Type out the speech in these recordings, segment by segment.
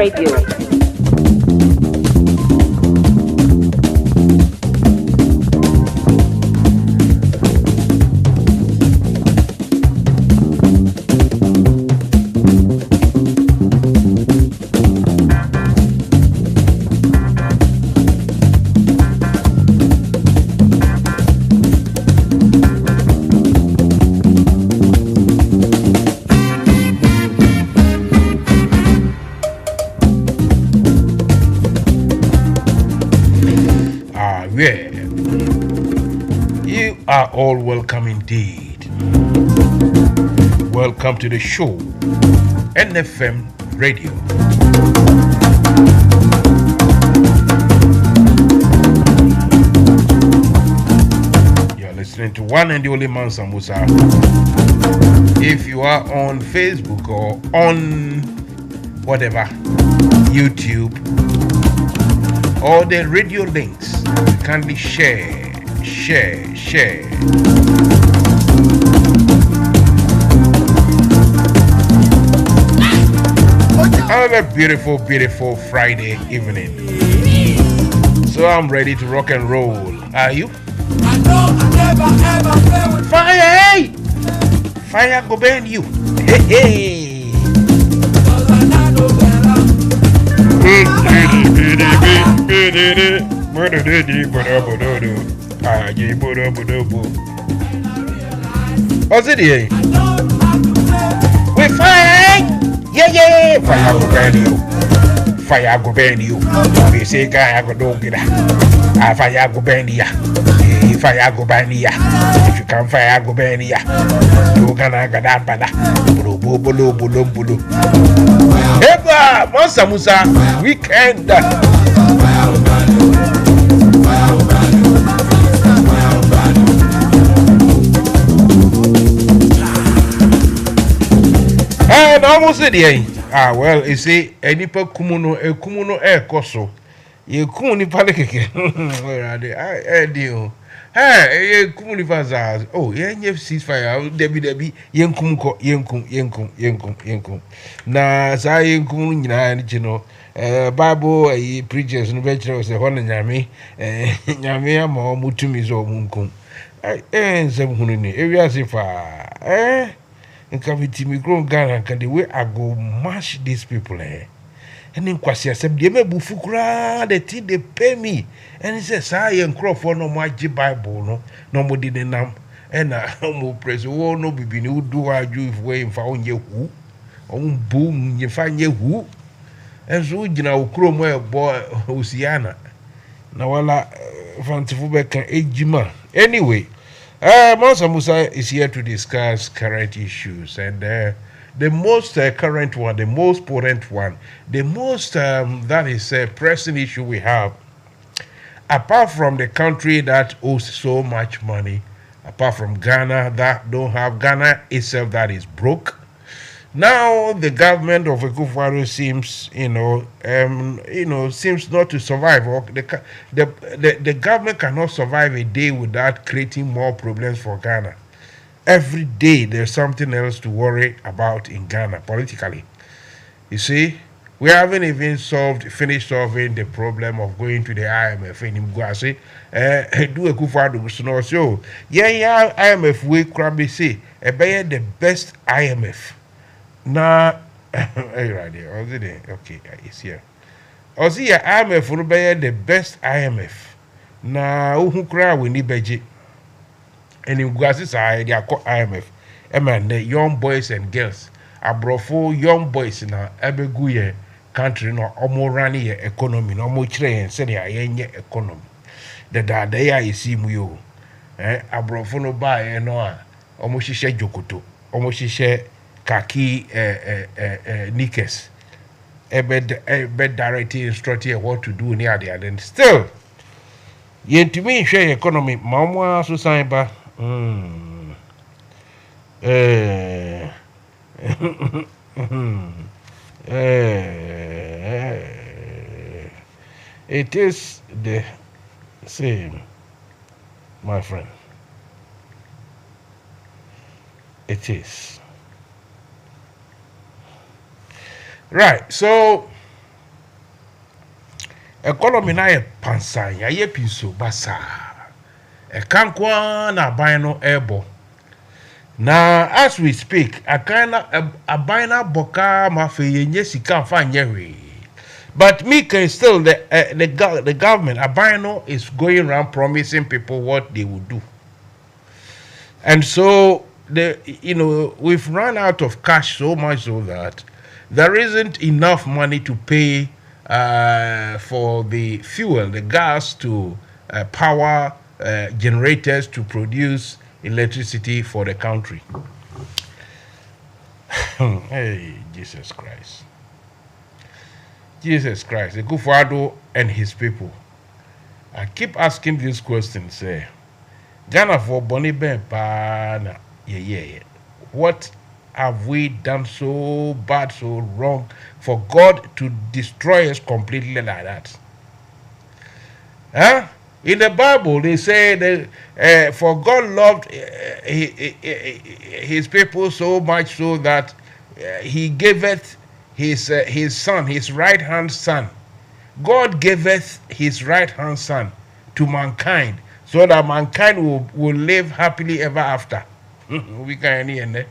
Radio. You are all welcome indeed. Welcome to the show, NFM Radio. You're listening to one and the only Mansa Musa. If you are on Facebook or on whatever, YouTube, or the radio links, kindly share. Another beautiful Friday evening. So I'm ready to rock and roll. Are you? I know I never ever play with fire! Hey! Fire go burn you. Hey! What's it here? We fire! Yeah! Fire go burn you. Fire go burn you. We say guy go don't get that. Fire go burn ya. Fire go burn ya. If you can fire go burn ya. You can get that bada. Bulu. Eba, Mansa Musa, weekend. And almost there. Well, you see, any per kumuno, koso. You kumuni paleke. Where are they? I deal. Hey, kumuni fazaz. Oh, yeah, ceasefire. Debbie, yenkum. Na sa yenkum nyina ni chino. Bible preachers no betre say hono nyame. Nyame ama mutumi zo munkum. Nsem hunu ni. Ewia sifa. Nka vitimi grown Ghana can the way I go mash these people and in kwasi asem de me bufu kura the thing they pay me and he says I and Crawford no more Bible no more did nam and mo praise oh no bibi ni do aju if we fa onye hu on boom ye fa nye hu and so gina okro mo boy Osiana na wala fantifu be kan ejima anyway. Mansa Musa is here to discuss current issues, and the most current one, the most potent one, the most that is pressing issue we have, apart from the country that owes so much money, apart from Ghana that don't have, Ghana itself that is broke. Now the government of Akufo-Addo seems, seems not to survive. Or the government cannot survive a day without creating more problems for Ghana. Every day there's something else to worry about in Ghana politically. You see, we haven't even finished solving the problem of going to the IMF. And I say, do Akufo-Addo so yeah, IMF we crabby say, the best IMF. Na right there. Okay, it's here. Ozi IMF will be the best IMF. Na who cry we need budget. And in Guasis they are called IMF. Man, the young boys and girls. Abrofo young boys na ebeguye country no omo rani economy no omo chire say they are economy. The day I see mu yo. Abrofo no buy no a omo hihye jokoto. Omo hihye kaki knickers bed directly instructing what to do near there. Then still to me share economy mama so sign ba it is the same, my friend. It is. Right, so economy na ye pansan ya ye piso basa kankwa na aban no ebo na as we speak aban na boka ma fe yenye sika fa nyehwe but me can still the government aban no is going around promising people what they will do. And so we've run out of cash so much so that there isn't enough money to pay for the fuel, the gas to power generators to produce electricity for the country. Hey, Jesus Christ. Jesus Christ, Akufo-Addo and his people. I keep asking this question, say, Ghana for Bonnie Ben Pana, yeah. What have we done so bad, so wrong for God to destroy us completely like that? Huh? In the Bible, they say that for God loved his people so much so that he gaveth his son, his right-hand son. God gaveth his right-hand son to mankind so that mankind will live happily ever after. We can end there.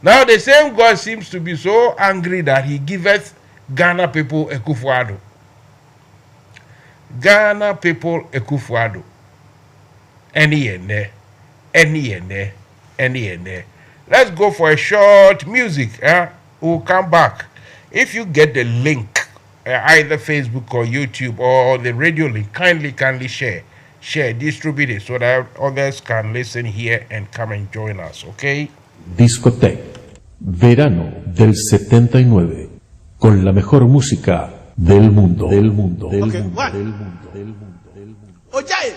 Now the same God seems to be so angry that he giveth Ghana people Akufo-Addo. Ghana people Akufo-Addo. Any and there. Let's go for a short music. We'll come back. If you get the link, either Facebook or YouTube or the radio link, kindly share, distribute it so that others can listen here and come and join us, okay? Discoteque, verano del 79, con la mejor música del mundo. Ojaye!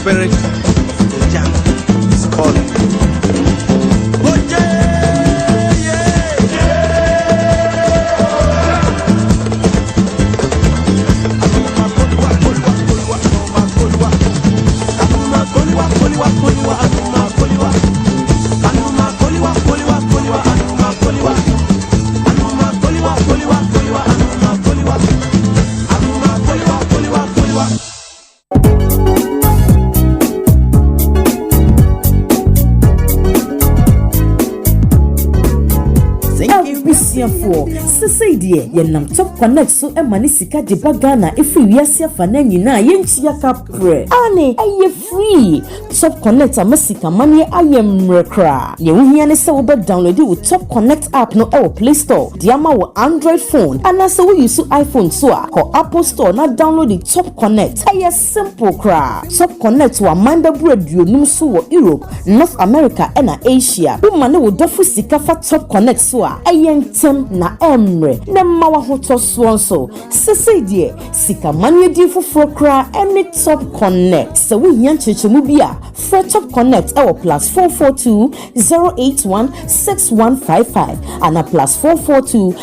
spirit, the jam is calling. Sesede ye nam top connect so e mani sika de bagana ifi wiase afa na nyina ye ntia kapre ane aye free top connect amasika mani aye mrekra ye wohia ne se wo be download with top connect app no e Play Store de ama wo Android phone ana se wo use iPhone so a ko Apple Store na download the top connect aye simple kra top connect wa manda buraduo num so wo Europe North America and Asia wo mane wo dofu sika fa top connect so a aye ntem na emre na mawa hoto so sesede sika manu di foforo kra any top connect so we yan chechemu bia for top connect our +442 081 6155 and a +442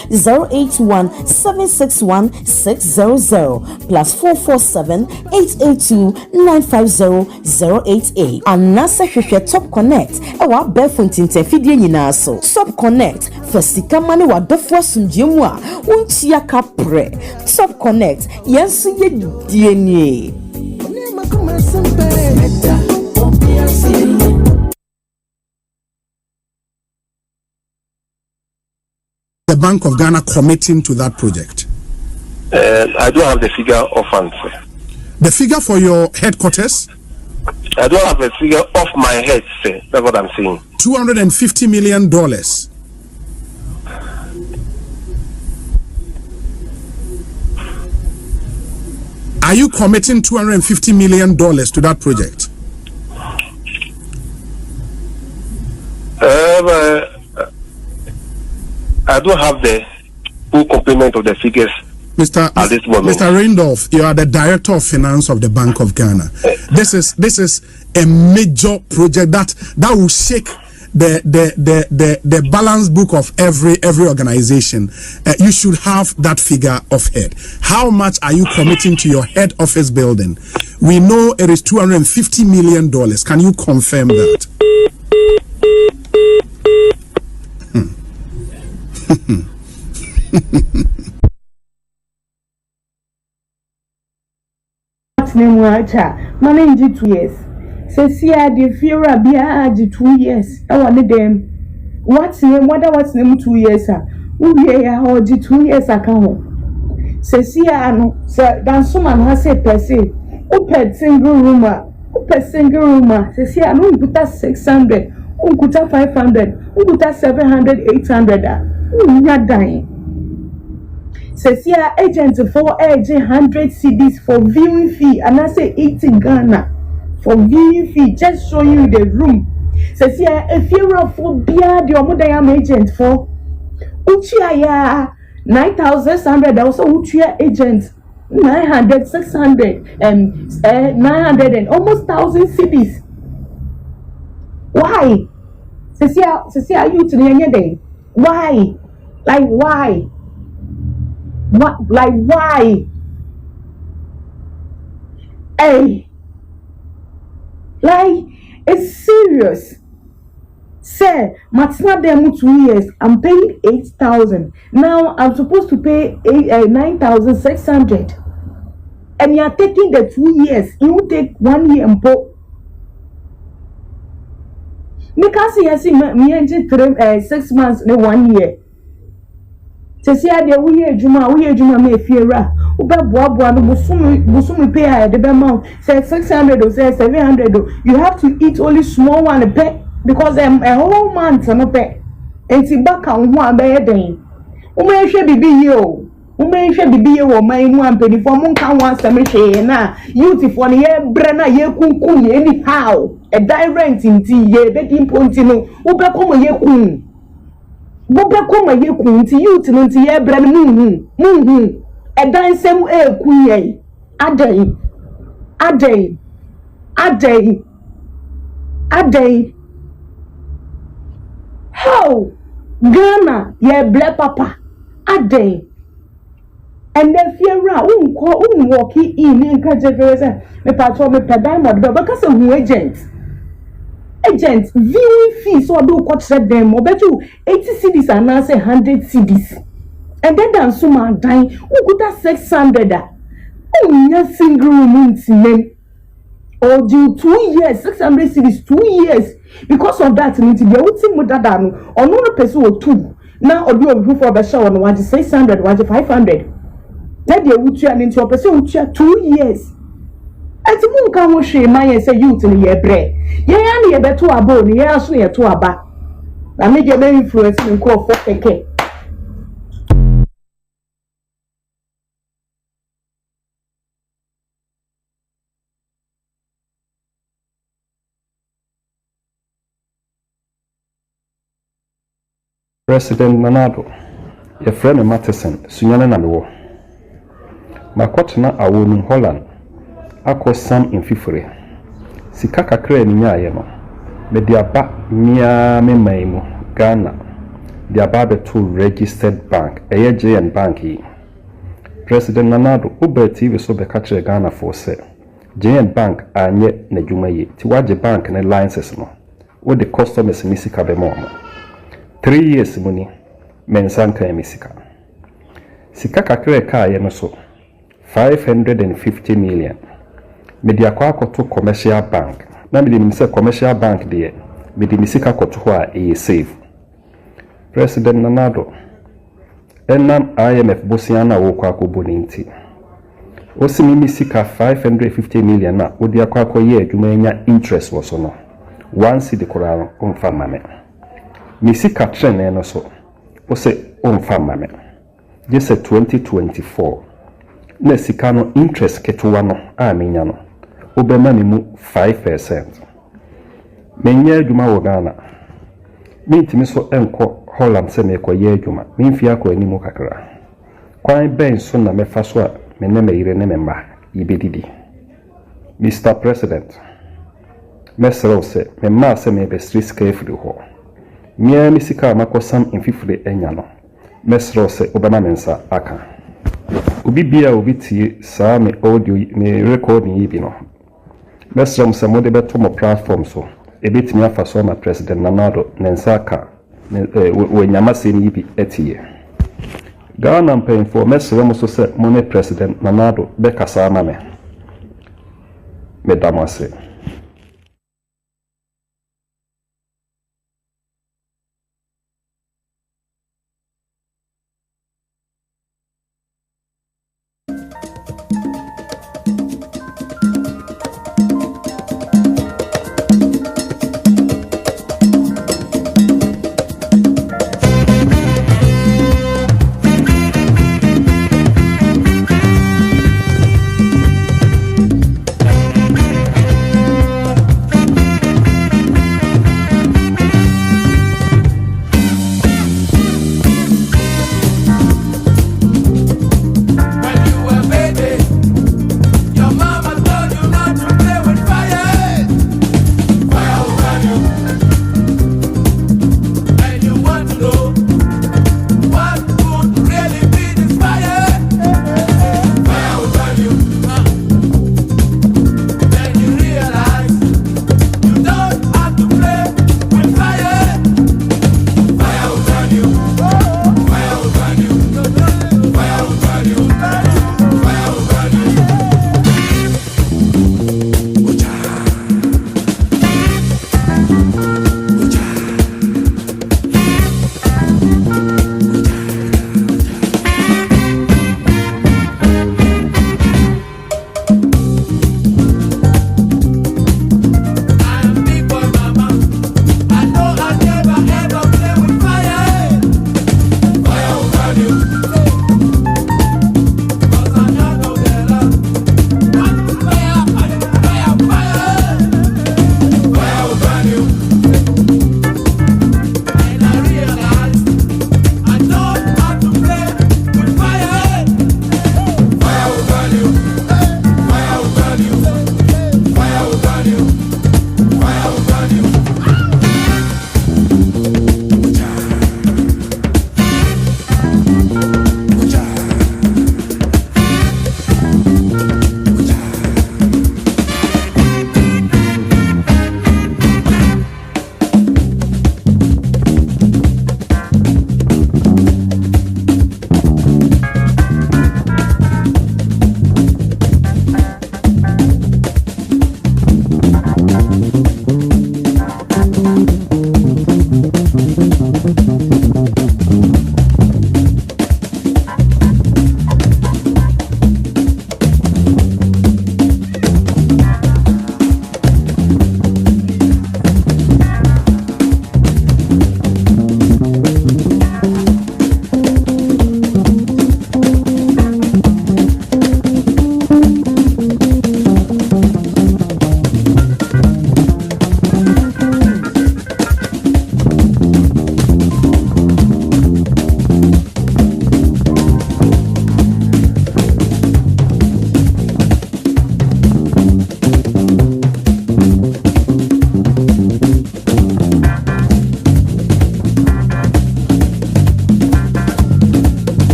081 761 600 +447 882 950 088 and nasa hwehwe top connect our befontin tefidie nyina so top connect for sika manu wa dofo sunjemu a untia kapre top connect yensu ye dienie the Bank of Ghana committing to that project? I don't have the figure of funds. The figure for your headquarters? I don't have a figure off my head, sir. That's what I'm saying. $250 million. Are you committing $250 million to that project? I don't have the full complement of the figures at this moment. Mr. Randolph, you are the Director of Finance of the Bank of Ghana. This is a major project that will shake the balance book of every organization. You should have that figure of head. How much are you committing to your head office building? We know it is $250 million. Can you confirm that? Manage 2 years. Says here the Fiora Bia 2 years. I want them. What's name 2 years? Who or 2 years account. Says here no, sir, dan someone has a per se. Open single room. Says here no put 600. Put 500. Put 700, 800. You're dying. Says here agent for age 100 CDs for viewing fee, and I say 80 Ghana for viewing fee. Just show you the room. Says here if you're for beer, the modern agent for Uchia 9,600. Also Uchia agent 900, 600, 900 and almost 1,000 CDs. Why? Says here you to the end day. Why? Like why? What? Like why? Hey, like it's serious. Say, Matsna demo 2 years. I'm paying 8,000. Now I'm supposed to pay 9,600. And you're taking the 2 years. You take 1 year and put. Because you see, me engine 6 months in 1 year. Say there we juma me fiera. Uba boa no busumi pay the amount. Say 600 or say 700. You have to eat only small one pay because a whole month no pay. And si back on one by den. Ume she bibi yo. Ume she bibi yo my one penny for mon kan one same na. Youth for the year brana ye kun anyhow. A direct in tea ye begging pontino. Uba come ye kun. Bobe koma ye kun ti youth no ti ye bra muhu e dan sem e kun ye adai Adey. How Ghana ye ble papa Adey. And then Fiera walk in encourage me patro me diamond because of agent viewing fees or do what said them or bet you 80 CDs and now say 100 CDs. And then dance so man dying who got 600 yes single room name or do 2 years 600 CDs 2 years because of that need to be outing with that or no person or two now or do for the show on 600 500 let the utia into a person utia 2 years. At the moon can wash my say youth in the year bread. Ye and ye better a bone, ye are near to a back. I make your main influence in call for a cake. President Nanado, your friend Matheson, Sunyana Namiwo. Makwatena awo in Holland. Ako sam in fifure. Sika kakra ni nyaye no. Me dia ba mia me maimu Ghana. Dia ba be to registered bank. Eye JN bank yi. President Nanado Uber TV so be kachre Ghana for say. JN bank anye na dwuma yi. Ti waje bank na licenses no. Wo the customers ni sika be mo. 3 years muni Mansa kan mi sika. Sika kakra ka ye no so 550 million. Media kwa to commercial bank. Na me dim say commercial bank de me dim sika koto ho a e save. President Nanado enam IMF bosiana wo kwa ko boninti. Osimi mi sika 550 million na odi akwa ko ye adwuma nya interest wo so no. Once the Quran umfa mame. Mi sika trene no so. O se umfa mame. Just 2024. Na sika no interest ketuwa no a menya no. Obema mi mu 5%. Menya adwuma wo Ghana. Mintimi so enko Holland se me koye adwuma. Mimfi akọ animu kakra. Kwan ben so na mefa so a me ne meyire ne memma ibedidi. Mr. President. Mesro se memma se me be street carefully ho. Mia mi sika makosam infifre enya no. Mesro se obama mensa aka. Obi bia obi tie saa me audio me recording yi bi no. Mesro se mo de beto mo platform so. Ebetimi afa so na President Nanado nensa aka. We nyamase ni bi etie. Ghana mpanyinfo mesro mo so se mo ne President Nanado be kasa ama me. Medamase.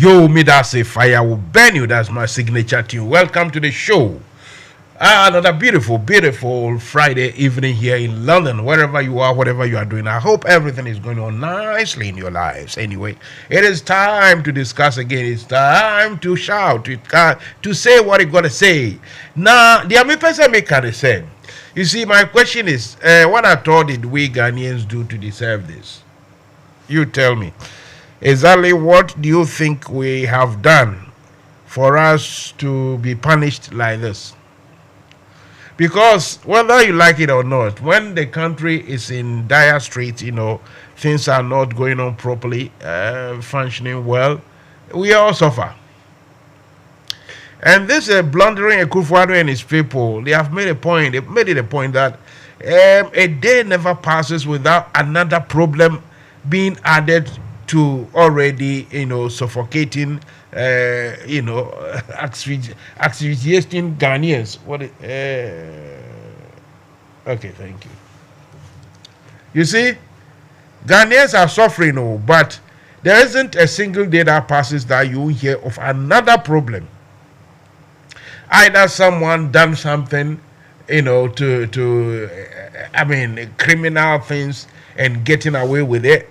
Yo, me that's a fire will burn you. That's my signature tune. Welcome to the show. Another beautiful Friday evening here in London. Wherever you are, whatever you are doing, I hope everything is going on nicely in your lives. Anyway, it is time to discuss again. It's time to shout, to say what you got to say. Now, the only person make the same. You see, my question is, what at all did we Ghanaians do to deserve this? You tell me. Exactly what do you think we have done for us to be punished like this? Because whether you like it or not, when the country is in dire straits, things are not going on properly, functioning well, we all suffer. And this blundering Akufo-Addo and his people, they have made it a point that a day never passes without another problem being added to already, suffocating, asphyxiating Ghanaians. Okay, thank you. You see, Ghanaians are suffering, but there isn't a single day that passes that you hear of another problem. Either someone done something, criminal things and getting away with it,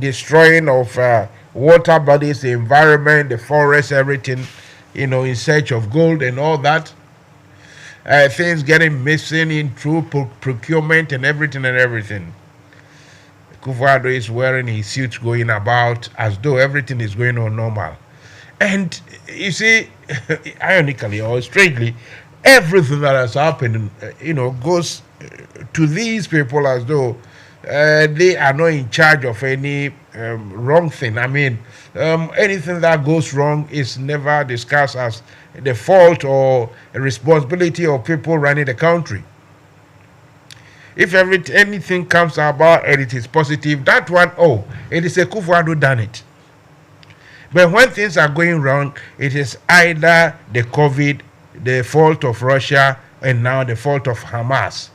destroying of water bodies, the environment, the forest, everything, in search of gold and all that. Things getting missing in through procurement and everything. Akufo-Addo is wearing his suit going about as though everything is going on normal. And you see, ironically or strangely, everything that has happened, goes to these people as though they are not in charge of any wrong thing. I mean, anything that goes wrong is never discussed as the fault or a responsibility of people running the country. If anything comes about and it is positive, that one, it is Akufo-Addo done it. But when things are going wrong, it is either the COVID, the fault of Russia, and now the fault of Hamas.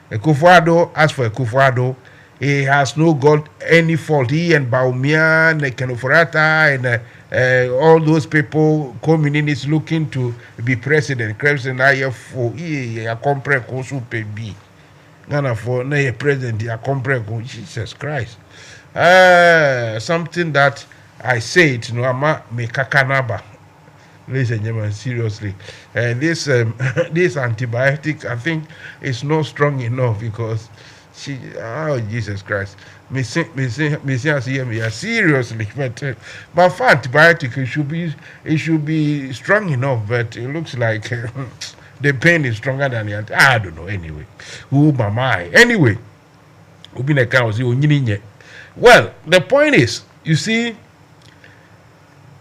Akufo-Addo, as for Akufo-Addo, he has no got any fault. He and Bawumia and Kenofurata and all those people, communists looking to be president. President Ghana for president, Jesus Christ. Something that I say it, me kakanaba. Ladies and gentlemen, seriously, this antibiotic, I think, is not strong enough because Jesus Christ, me seriously, but for antibiotic, it should be strong enough, but it looks like the pain is stronger than the I don't know. Anyway, anyway, well, the point is, you see,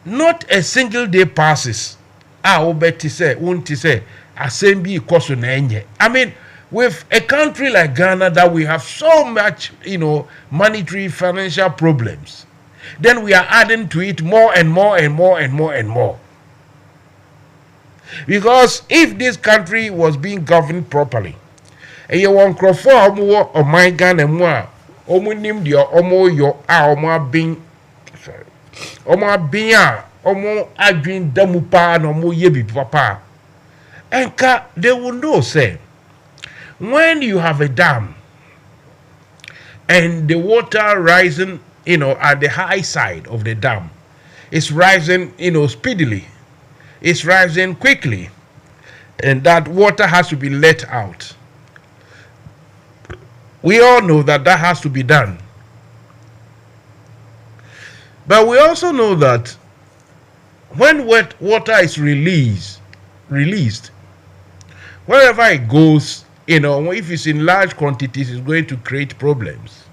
not a single day passes. I mean, with a country like Ghana that we have so much, monetary, financial problems, then we are adding to it more and more. Because if this country was being governed properly, and you want to more of my Ghana more, omunim your omo yo being. Omo biya omo adwin damupa no mo yebi papa enka they will know say when you have a dam and the water rising at the high side of the dam, it's rising speedily, it's rising quickly, and that water has to be let out. We all know that has to be done. But we also know that when wet water is released, wherever it goes, if it's in large quantities, it's going to create problems.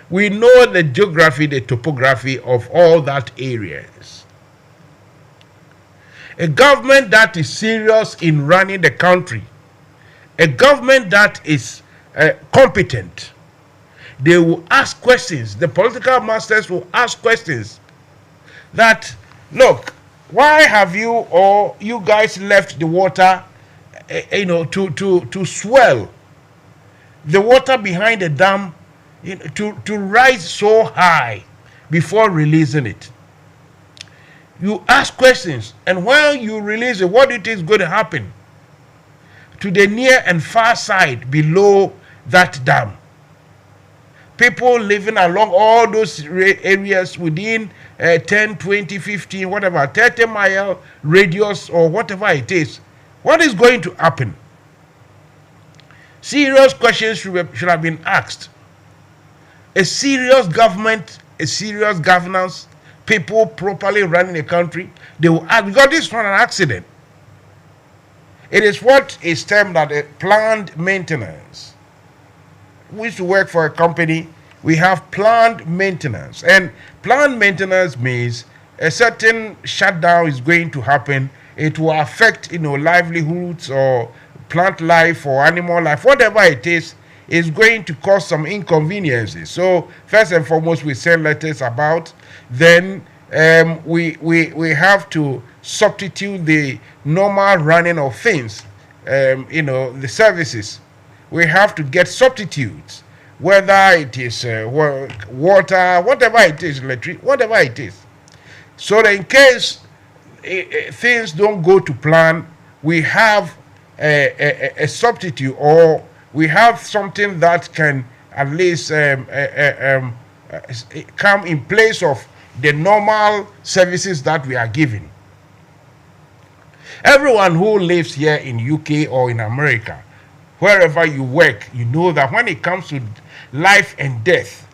We know the geography, the topography of all that areas. A government that is serious in running the country, a government that is competent, they will ask questions. The political masters will ask questions that, look, why have you guys left the water, to swell, the water behind the dam, to rise so high? before releasing it. You ask questions, and when you release it, what do you think is going to happen to the near and far side below that dam? People living along all those areas within 10, 20, 15, whatever, 30-mile radius or whatever it is. What is going to happen? Serious questions should have been asked. A serious government, a serious governance, people properly running a country, they will ask, because this is not an accident. It is what is termed as a planned maintenance. We used to work for a company, we have planned maintenance. And planned maintenance means a certain shutdown is going to happen. It will affect, livelihoods or plant life or animal life, whatever it is going to cause some inconveniences. So first and foremost, we send letters about. Then we have to substitute the normal running of things, the services. We have to get substitutes, whether it is water, whatever it is, electric, whatever it is. So that in case things don't go to plan, we have a substitute, or we have something that can at least come in place of the normal services that we are giving. Everyone who lives here in UK or in America, wherever you work, you know that when it comes to life and death,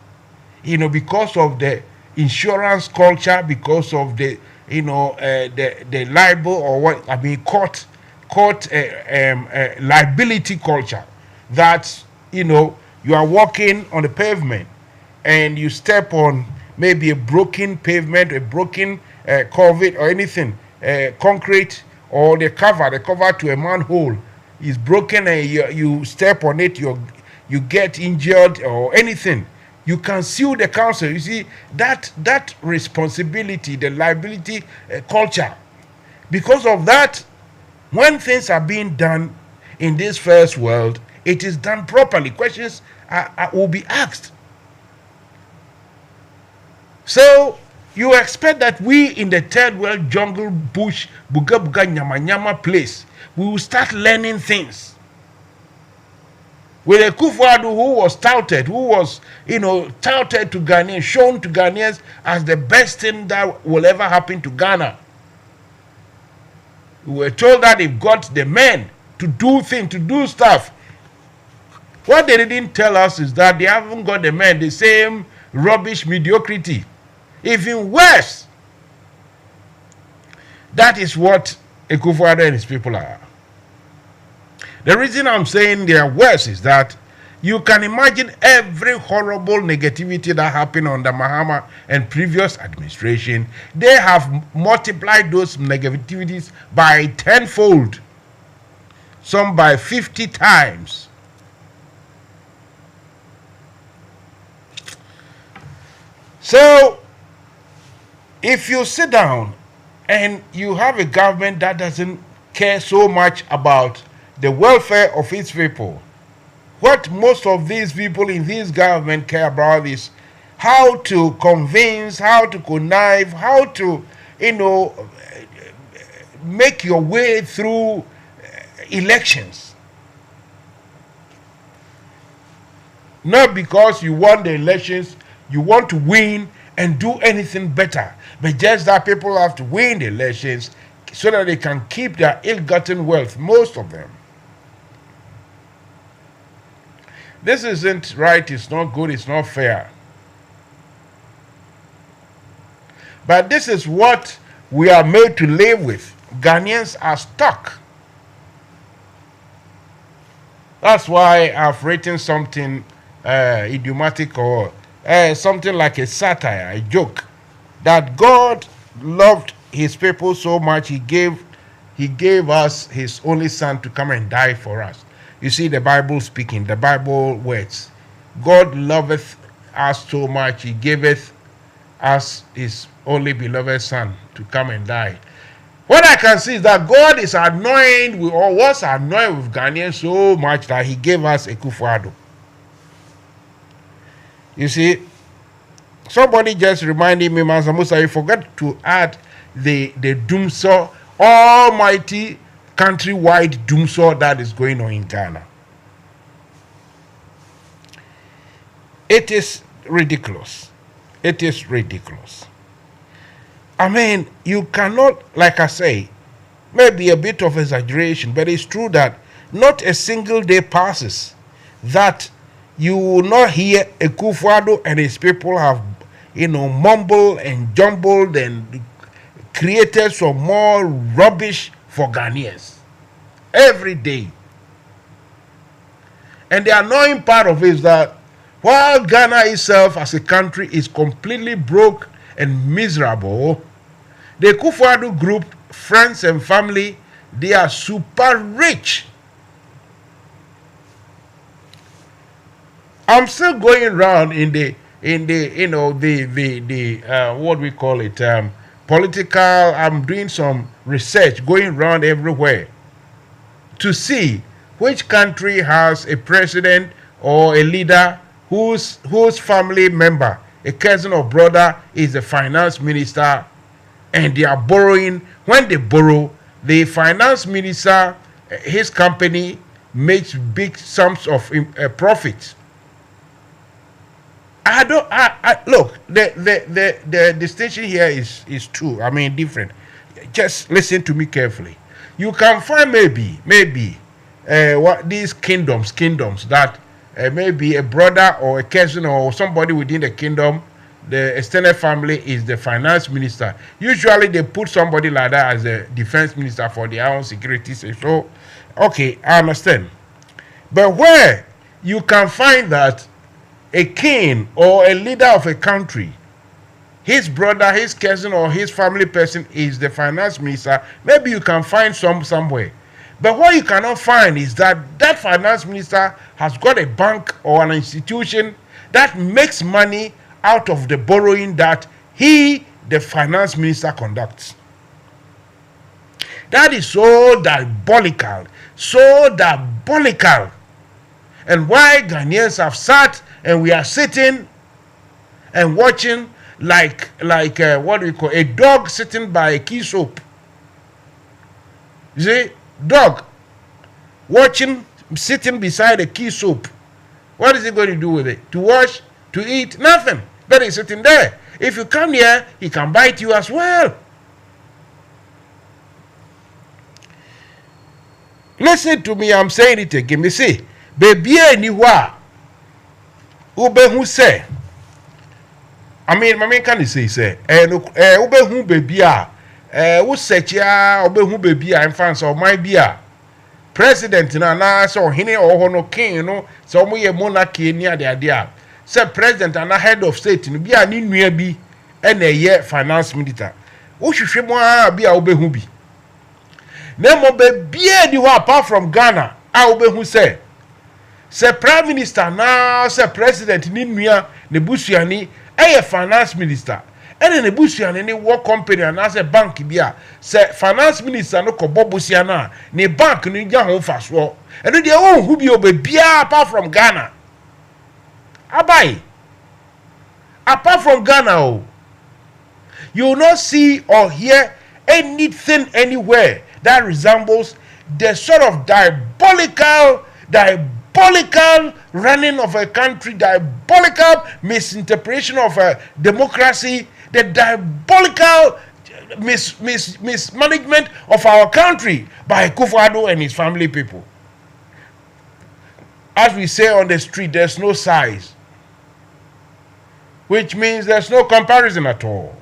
because of the insurance culture, because of the the liable or court liability culture, that you are walking on the pavement and you step on maybe a broken pavement, a broken culvert or anything, concrete, or the cover to a manhole is broken, and you step on it, you get injured or anything, you can sue the council. You see that responsibility, the liability culture. Because of that, when things are being done in this first world, it is done properly. Questions will be asked. So you expect that we in the third world jungle, bush, buga buga nyama nyama place, we will start learning things. With a Kufuor who was touted, touted to Ghanaians, shown to Ghanaians as the best thing that will ever happen to Ghana. We were told that they've got the men to do things, to do stuff. What they didn't tell us is that they haven't got the men, the same rubbish mediocrity. Even worse. That is what Kufuor and his people are. The reason I'm saying they are worse is that you can imagine every horrible negativity that happened under Mahama and previous administration. They have multiplied those negativities by tenfold, some by 50 times. So, if you sit down and you have a government that doesn't care so much about the welfare of its people, what most of these people in this government care about is how to convince, how to connive, how to, make your way through elections. Not because you won the elections, you want to win and do anything better, but just that people have to win the elections so that they can keep their ill-gotten wealth, most of them. This isn't right, it's not good, it's not fair. But this is what we are made to live with. Ghanaians are stuck. That's why I've written something idiomatic or something like a satire, a joke, that God loved his people so much, he gave us his only son to come and die for us. You see the Bible speaking, the Bible words. God loveth us so much, he giveth us his only beloved son to come and die. What I can see is that God is annoyed with, or was annoyed with Ghanaians so much that he gave us a Kufuor. You see, Somebody just reminded me, Mansa Musa, you forgot to add the doomsaw, almighty countrywide doomsaw that is going on in Ghana. It is ridiculous. It is ridiculous. I mean, you cannot, like I say, maybe a bit of exaggeration, but it's true that not a single day passes that you will not hear Akufo-Addo and his people have, mumbled and jumbled and created some more rubbish for Ghanaians. Every day. And the annoying part of it is that while Ghana itself as a country is completely broke and miserable, the Akufo-Addo group, friends and family, they are super rich. I'm still going around in the what we call it, political. I'm doing some research, going around everywhere to see which country has a president or a leader whose family member, a cousin or brother, is the finance minister, and they are borrowing. When they borrow, the finance minister, his company makes big sums of profits. Look, the distinction here is true. I mean, different. Just listen to me carefully. You can find maybe what these kingdoms that maybe a brother or a cousin or somebody within the kingdom, the extended family is the finance minister. Usually they put somebody like that as the defense minister for their own security. So, okay, I understand. But where you can find that a king or a leader of a country, his brother, his cousin, or his family person is the finance minister, maybe you can find somewhere. But what you cannot find is that finance minister has got a bank or an institution that makes money out of the borrowing that he, the finance minister, conducts. That is so diabolical. And why Ghanaians have sat and we are sitting and watching like what we call a dog sitting by a key soap. You see, dog watching, sitting beside a key soap. What is he going to do with it? To wash, to eat? Nothing. But he's sitting there. If you come here, he can bite you as well. Listen to me, I'm saying it again. Me see, baby anywhere. Ube who say, I mean, my man can say, ube who baby who search ya, ube who baby in France or my beer. President na so hine or no king, so we a monarchy near the idea. Say president and a head of state, no be a new be and a year finance minister. Who should be a ube who be? Nemo baby anywhere apart from Ghana, I ube who say. Say prime minister now, say president ni nua ne busuani a finance minister. And ne busuani ni work company and as a bank bia. Say finance minister no ko bobusiana ne bank ni gya ho faso. And they who be obia apart from Ghana. Abai. Apart from Ghana, you will not see or hear anything anywhere that resembles the sort of diabolical running of a country, diabolical misinterpretation of a democracy, the diabolical mismanagement of our country by Akufo-Addo and his family people. As we say on the street, there's no size, which means there's no comparison at all.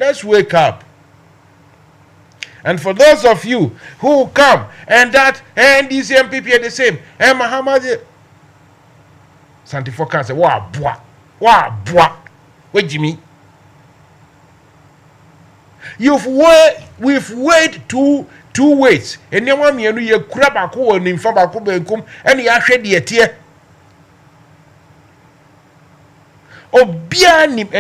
Let's wake up. And for those of you who come and that and these MPP are the same, and Muhammad Santifokan say, boah, wait, Jimmy. We've weighed two weights, and then one you grab a cool and inform a cool and you actually the tear. Obianim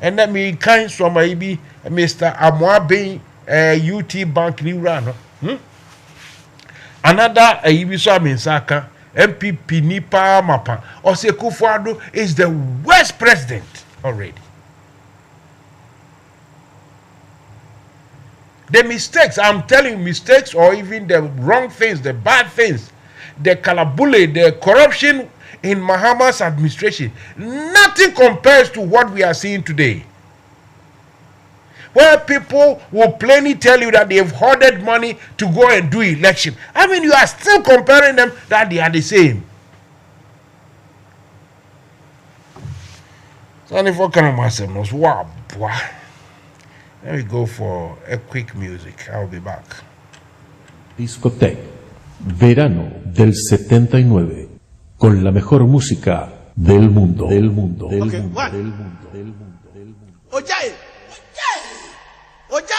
and that me kind from maybe Mr. Amwabe. UT Bank ni rano. Another Ibiso Minsaka MPP Nipa Mapa. Ose Kufuor is the worst president already. The mistakes, I'm telling you, mistakes or even the wrong things, the bad things, the kalabule, the corruption in Mahama's administration, nothing compares to what we are seeing today. Where people will plainly tell you that they've hoarded money to go and do election. I mean, you are still comparing them that they are the same. So, wow, boy. Let me go for a quick music. I'll be back. Discoteque, verano del 79, con la mejor música del mundo. Del mundo. Del Okay, mundo. one. Del mundo. Del mundo. Del mundo. Ojaye! Ojaye!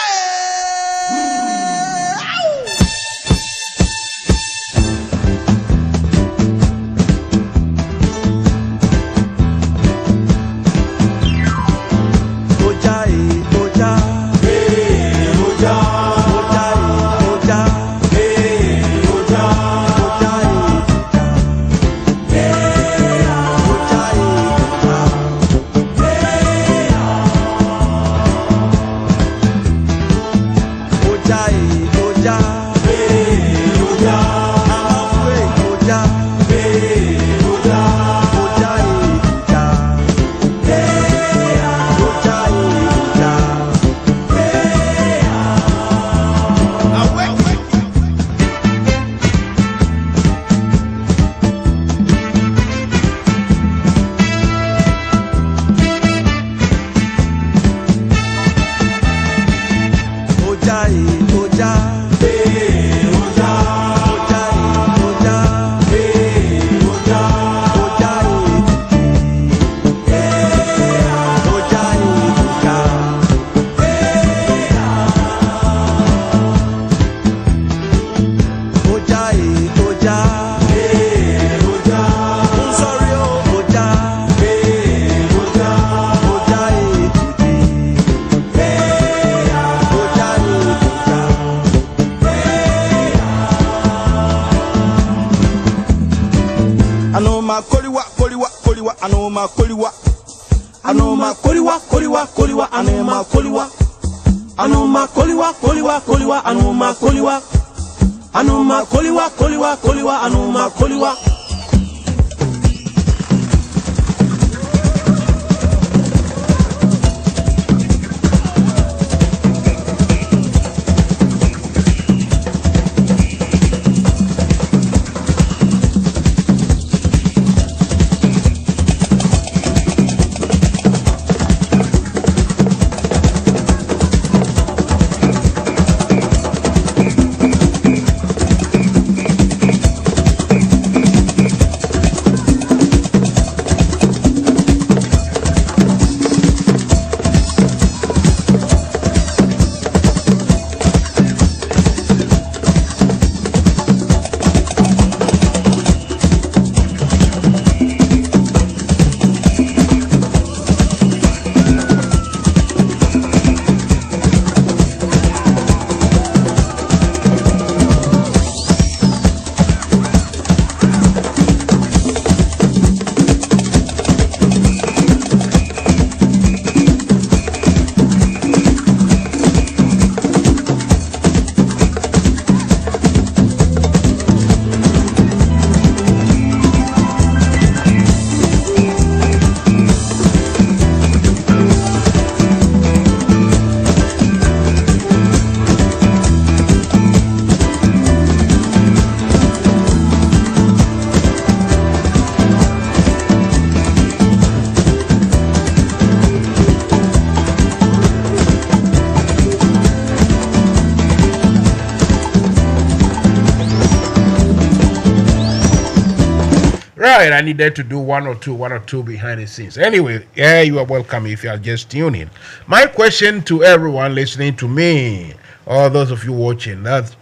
Right, I needed to do one or two behind the scenes. Anyway, yeah, you are welcome if you are just tuning. My question to everyone listening to me, or those of you watching, that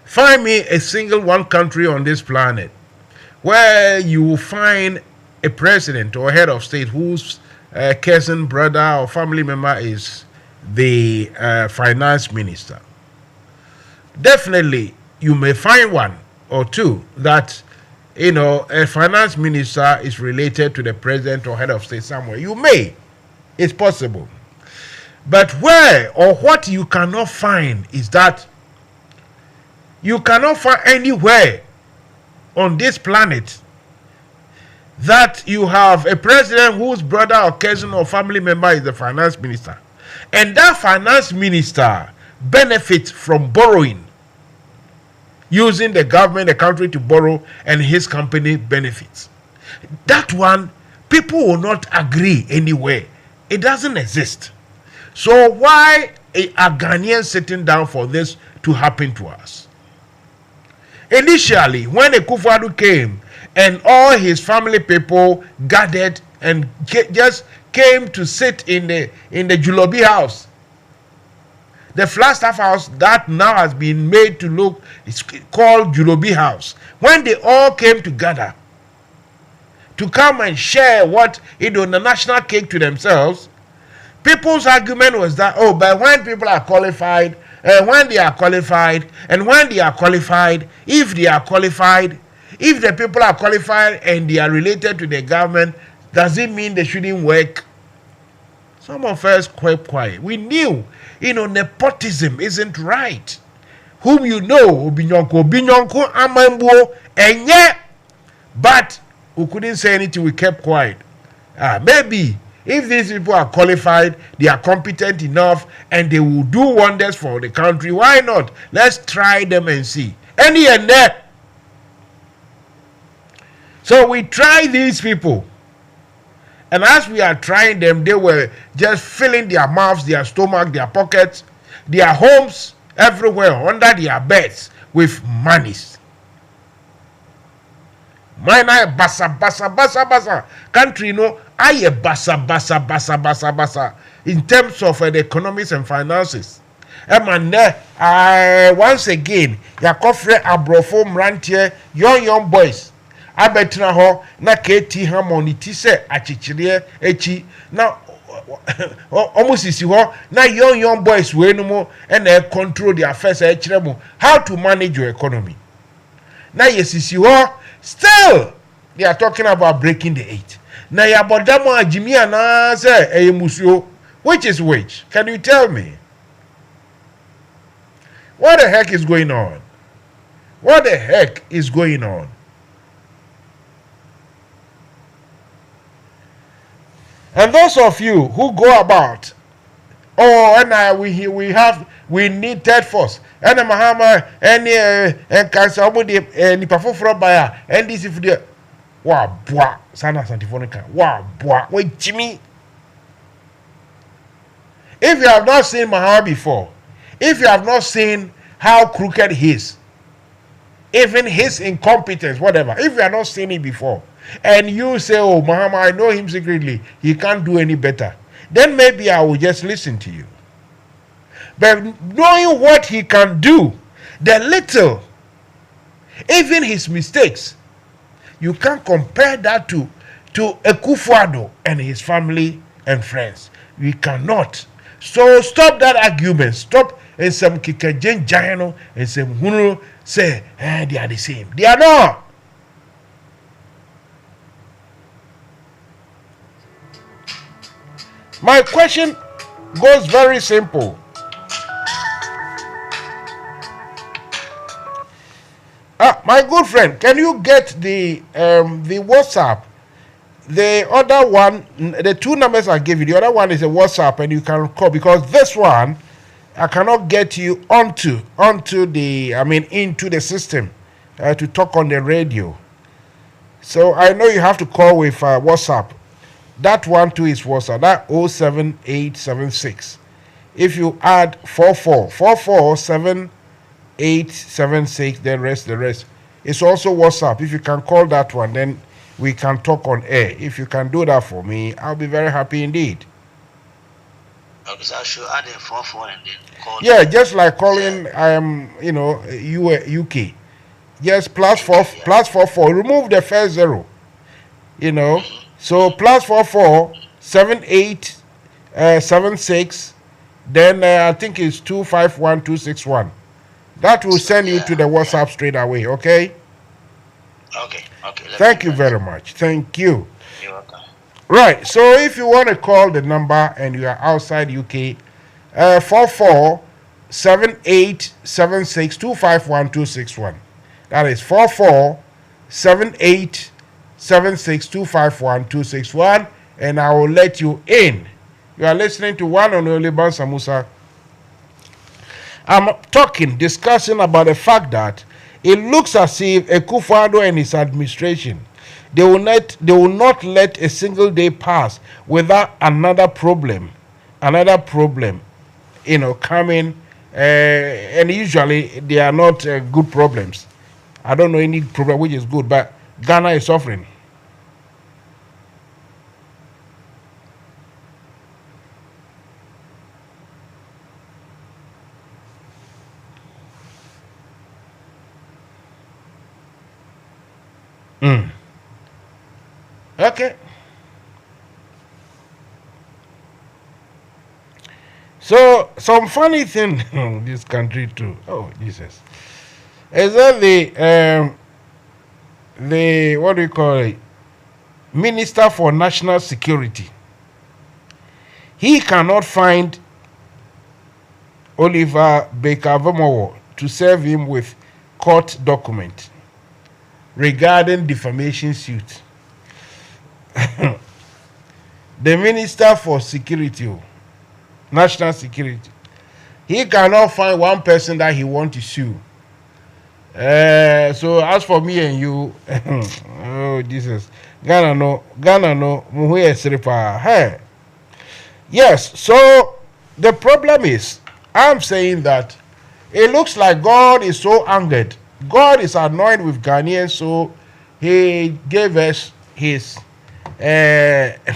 find me a single one country on this planet where you will find a president or head of state whose cousin, brother, or family member is the finance minister. Definitely, you may find one or two that a finance minister is related to the president or head of state somewhere. You may. It's possible. But where or what you cannot find is that you cannot find anywhere on this planet that you have a president whose brother or cousin or family member is the finance minister. And that finance minister benefits from borrowing, using the government, the country to borrow, and his company benefits. That one, people will not agree anywhere. It doesn't exist. So why are Ghanaians sitting down for this to happen to us? Initially, when Akufo-Addo came and all his family people gathered and just came to sit in the Julobi house, the Flagstaff house that now has been made to look, it's called Julobi House. When they all came together to come and share what the national cake to themselves, people's argument was that, but when people are qualified, when they are qualified, if they are qualified, if the people are qualified and they are related to the government, does it mean they shouldn't work? Some of us kept quiet. We knew, nepotism isn't right. Whom you know, Obinyonko, Amambo, and yet, but we couldn't say anything, we kept quiet. Maybe if these people are qualified, they are competent enough, and they will do wonders for the country, why not? Let's try them and see. Any and there. So we try these people. And as we are trying them, they were just filling their mouths, their stomach, their pockets, their homes, everywhere, under their beds with monies. Mine basa. Country, I basa. In terms of the economics and finances. Once again, Yakofre Abrofo Mrantie, young boys. Abetra ho na KT harmony ti se achichire echi na almost isi ho na young boys we no mo and control their affairs echire mo how to manage your economy. Na yesisi ho still they are talking about breaking the 8. Na ya bodamo ajimi ana se eyemusuo, which is which? Can you tell me? What the heck is going on? What the heck is going on? And those of you who go about, we need third force. And Mahama, and cancer, and Pafofro Baya, and this if the bois, Sana Santifonica, bois, wait, Jimmy. If you have not seen Mahama before, if you have not seen how crooked he is, even his incompetence, whatever, if you have not seen it before, and you say, Mahama, I know him secretly, he can't do any better, then maybe I will just listen to you. But knowing what he can do, the little, even his mistakes, you can't compare that to Akufo-Addo and his family and friends. We cannot. So stop that argument. Stop and some kikajen jano and some hunu say, they are the same. They are not. My question goes very simple. My good friend, can you get the WhatsApp? The other one, the two numbers I gave you, the other one is a WhatsApp, and you can call, because this one I cannot get you into the system to talk on the radio. So I know you have to call with WhatsApp. That one too is WhatsApp. That 07876. If you add 447876, the rest. It's also WhatsApp. If you can call that one, then we can talk on air. If you can do that for me, I'll be very happy indeed. Okay, so I should add a 44 and then call. Yeah, just like calling UK. Yes, +44. Remove the first zero. So +44 7876. Then I think it's 251261. That will send you to the WhatsApp straight away. Okay. Okay. Thank you very much. Thank you. You're welcome. Right. So if you want to call the number and you are outside UK, 447876251261. That is 447876251261, and I will let you in. You are listening to one and only Mansa Musa. I'm discussing about the fact that it looks as if Akufo-Addo and his administration, they will not let a single day pass without another problem, coming, and usually they are not good problems. I don't know any problem which is good, but Ghana is suffering. Okay. So some funny thing in this country too. Oh Jesus! Is that the what do you call it? Minister for National Security. He cannot find Oliver Baker-Vomowo to serve him with court document regarding defamation suit. The Minister for Security, National Security, he cannot find one person that he wants to sue. So as for me and you, oh Jesus, Ghana no, hey. Yes, so the problem is, I'm saying that it looks like God is so angered. God is annoyed with Ghanaians, so he gave us his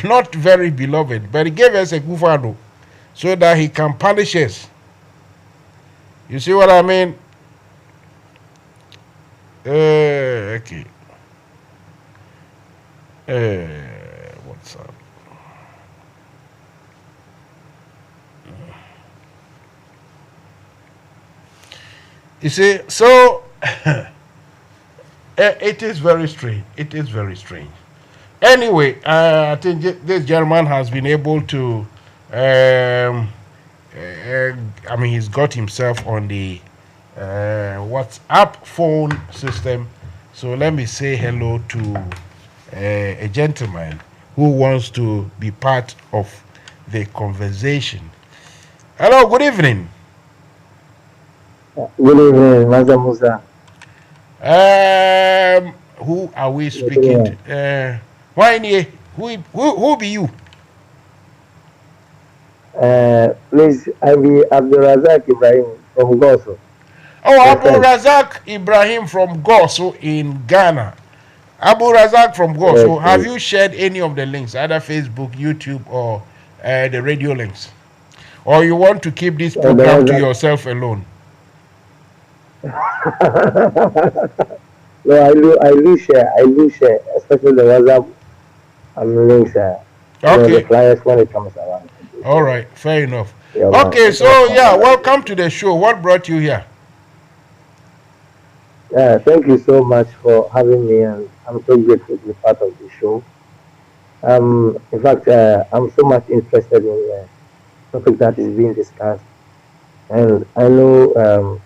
not very beloved, but he gave us Akufo-Addo so that he can punish us. You see what I mean? Okay. What's up? You see, so it is very strange. It is very strange. Anyway, I think this gentleman has been able to, he's got himself on the WhatsApp phone system. So let me say hello to a gentleman who wants to be part of the conversation. Hello, good evening. Good evening, Mansa Musa. Who are we speaking to? Who be you? Please, I be Abdulrazak Ibrahim from Goso. Oh, Abdulrazak Ibrahim from Goso in Ghana. Abdulrazak from Goso. Yes, have you shared any of the links, either Facebook, YouTube, or the radio links? Or you want to keep this program to yourself alone? No, I do share, especially the WhatsApp links. Okay. The flyers when it comes around. All right, fair enough. Okay, so welcome to the show. What brought you here? Yeah, thank you so much for having me, and I'm so grateful to be part of the show. In fact, I'm so much interested in the topic that is being discussed, and I know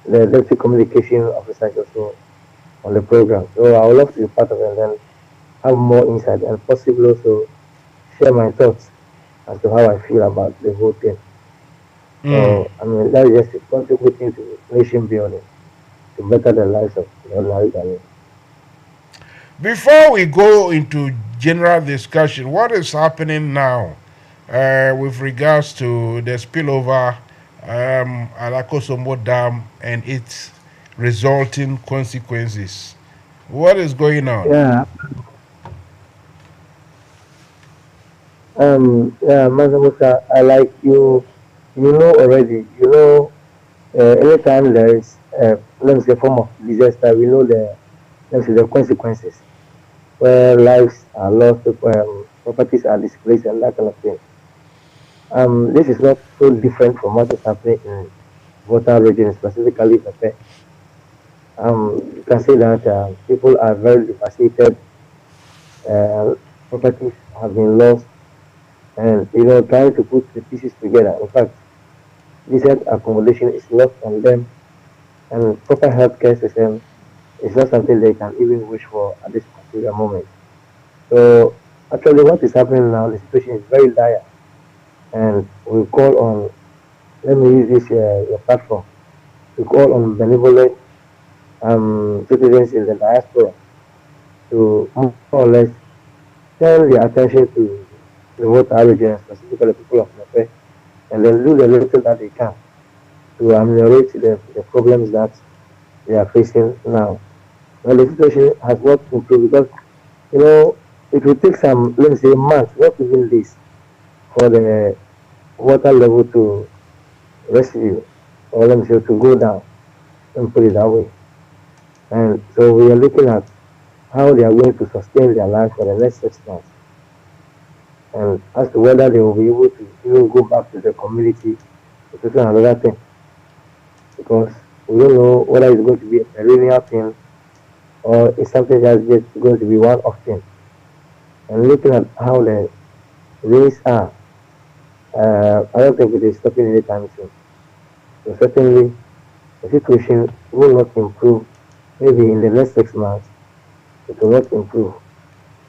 the deputy communication officer is also on the program, so I would love to be part of it and then have more insight and possibly also share my thoughts as to how I feel about the whole thing. So, that is just contributing to nation building to better the lives of the ordinary Ghanaians. Before we go into general discussion, what is happening now with regards to the spillover at Akosombo Dam and its resulting consequences? What is going on? Yeah. Mansa Musa, I like you know already, anytime there is let me say form of disaster, we know the consequences where lives are lost, properties are displaced and that kind of thing. This is not so different from what is happening in Volta region, specifically Pepe. You can say that people are very devastated. Properties have been lost, and trying to put the pieces together. In fact, decent accommodation is lost on them, and proper healthcare system is not something they can even wish for at this particular moment. So, actually, what is happening now, the situation is very dire, and we call on, let me use this your platform, to call on benevolent citizens in the diaspora to more or less turn their attention to the water region, specifically the people of Nefe, and then do the little that they can to ameliorate the problems that they are facing now. Well, the situation has not improved because, it will take some, let me say, months, not even this, for the water level to recede, or let me say, to go down, and put it that way. And so we are looking at how they are going to sustain their life for the next 6 months. And as to whether they will be able to even go back to the community, it's another thing. Because we don't know whether it's going to be a perennial thing or it's something that's just going to be one-off thing. And looking at how the rains are, I don't think it is stopping anytime soon. So certainly, the situation will not improve. Maybe in the next 6 months, it will not improve.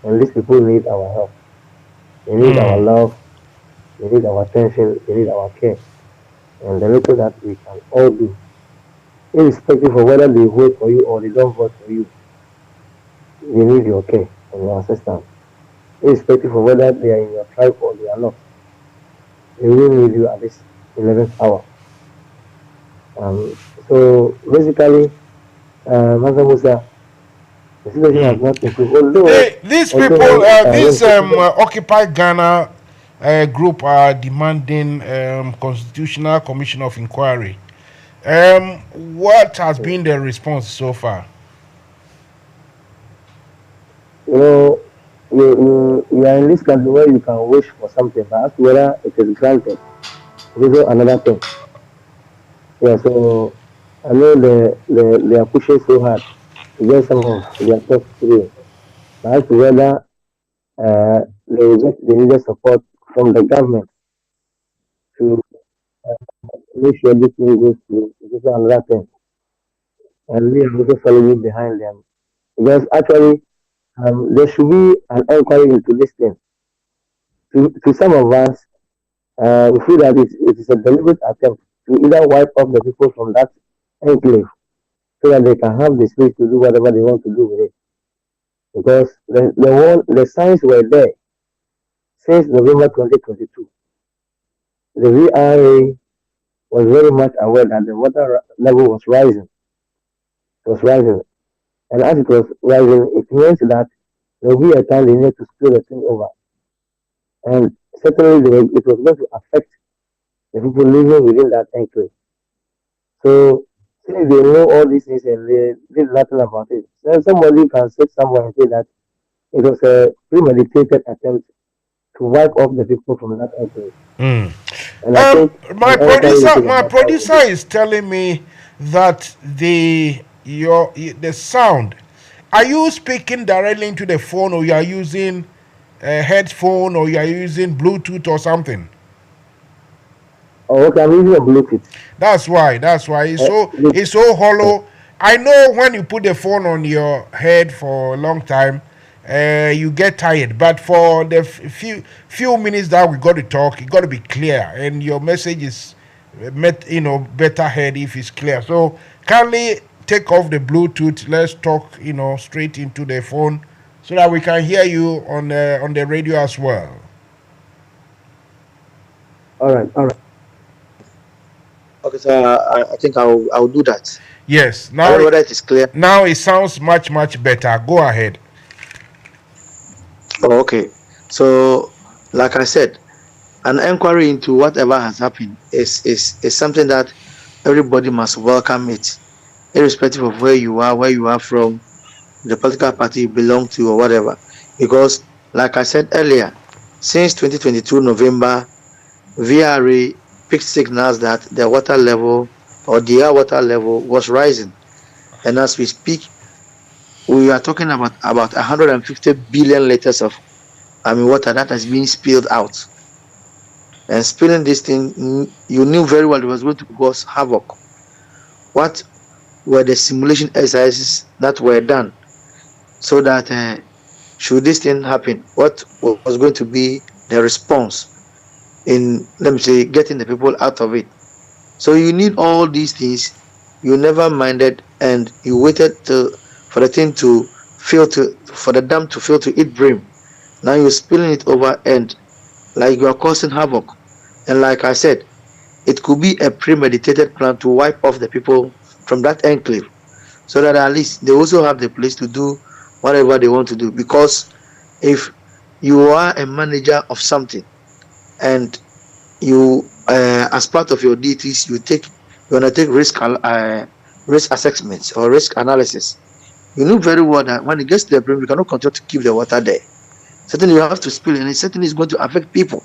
And these people need our help. They need our love. They need our attention. They need our care. And the little that we can all do, irrespective of whether they vote for you or they don't vote for you, they need your care and your assistance. Irrespective of whether they are in your tribe or they are not, they will need you at this 11th hour. So basically, Mansa Musa, the situation has not improved. Although these people, this Occupy Ghana group are demanding Constitutional Commission of Inquiry. What has been the response so far? You are in this country where you can wish for something, but as to whether it is granted, it is another thing. Yeah, so I know they are pushing so hard to get some of their stuff through. But as to whether they will get the needed support from the government to make sure this thing goes through, it is another thing. And we are also following behind them. Because actually, there should be an inquiry into this thing. To some of us, we feel that it is a deliberate attempt to either wipe off the people from that enclave so that they can have the space to do whatever they want to do with it. Because the signs were there since November 2022. The VRA was very much aware that the water level was rising. It was rising. And as it was rising, it means that there will be a time they need to spill the thing over. And certainly it was going to affect the people living within that enclave. So since they know all these things and they did nothing about it, then somebody can sit somewhere and say that it was a premeditated attempt to wipe off the people from that enclave. And I think my producer is telling me that the sound. Are you speaking directly into the phone, or you are using a headphone, or you are using Bluetooth or something? Oh, okay, I'm using a Bluetooth. That's why it's so hollow. I know when you put the phone on your head for a long time, you get tired. But for the few minutes that we got to talk, it got to be clear, and your message is better heard if it's clear. So kindly take off the Bluetooth. Let's talk, straight into the phone, so that we can hear you on the radio as well. All right. Okay, so I think I'll do that. Yes. Now whether it is clear. Now it sounds much better. Go ahead. Oh, okay. So, like I said, an inquiry into whatever has happened is something that everybody must welcome it, irrespective of where you are from, the political party you belong to, or whatever. Because, like I said earlier, since 2022 November, VRA picked signals that the water level or the air water level was rising. And as we speak, we are talking about 150 billion liters of water that has been spilled out. And spilling this thing, you knew very well it was going to cause havoc. What were the simulation exercises that were done so that should this thing happen, what was going to be the response in, let me say, getting the people out of it? So you need all these things. You never minded, and you waited for the thing to fill for the dam to fill to its brim. Now you're spilling it over, and like you are causing havoc. And like I said, it could be a premeditated plan to wipe off the people from that enclave, so that at least they also have the place to do whatever they want to do. Because if you are a manager of something, and you, as part of your duties, you want to take risk assessments or risk analysis, you know very well that when it gets to the brim, you cannot continue to keep the water there. Certainly you have to spill, and it certainly is going to affect people.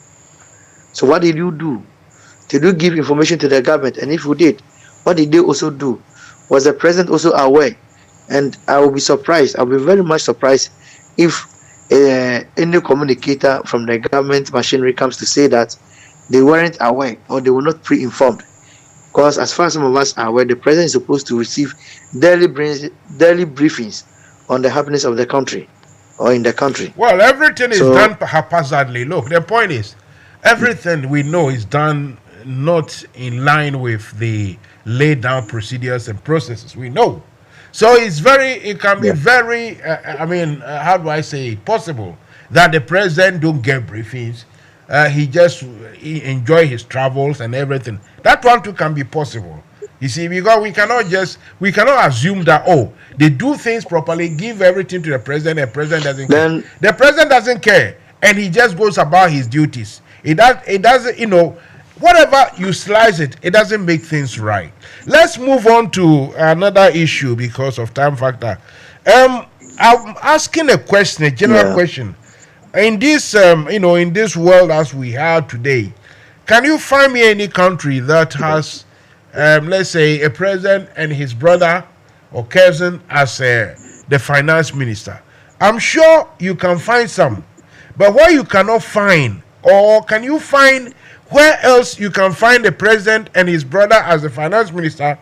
So what did you do? Did you give information to the government? And if you did, what did they also do? Was the president also aware? And I will be surprised, I'll be very much surprised if any communicator from the government machinery comes to say that they weren't aware or they were not pre-informed. Because as far as some of us are aware, the president is supposed to receive daily briefings on the happenings of the country or in the country. Well, everything is done haphazardly. Look, the point is, everything we know is done not in line with the laid down procedures and processes we know. So it can be very, how do I say it, possible that the president don't get briefings. He enjoy his travels and everything. That one too can be possible. You see, because we cannot assume that, they do things properly, give everything to the president, and the president doesn't care. The president doesn't care, and he just goes about his duties. It doesn't, whatever you slice it, it doesn't make things right. Let's move on to another issue because of time factor. I'm asking a question, a general question. In this, in this world as we have today, can you find me any country that has, let's say, a president and his brother or cousin as the finance minister? I'm sure you can find some, but what you cannot find, or can you find where else you can find the president and his brother as the finance minister,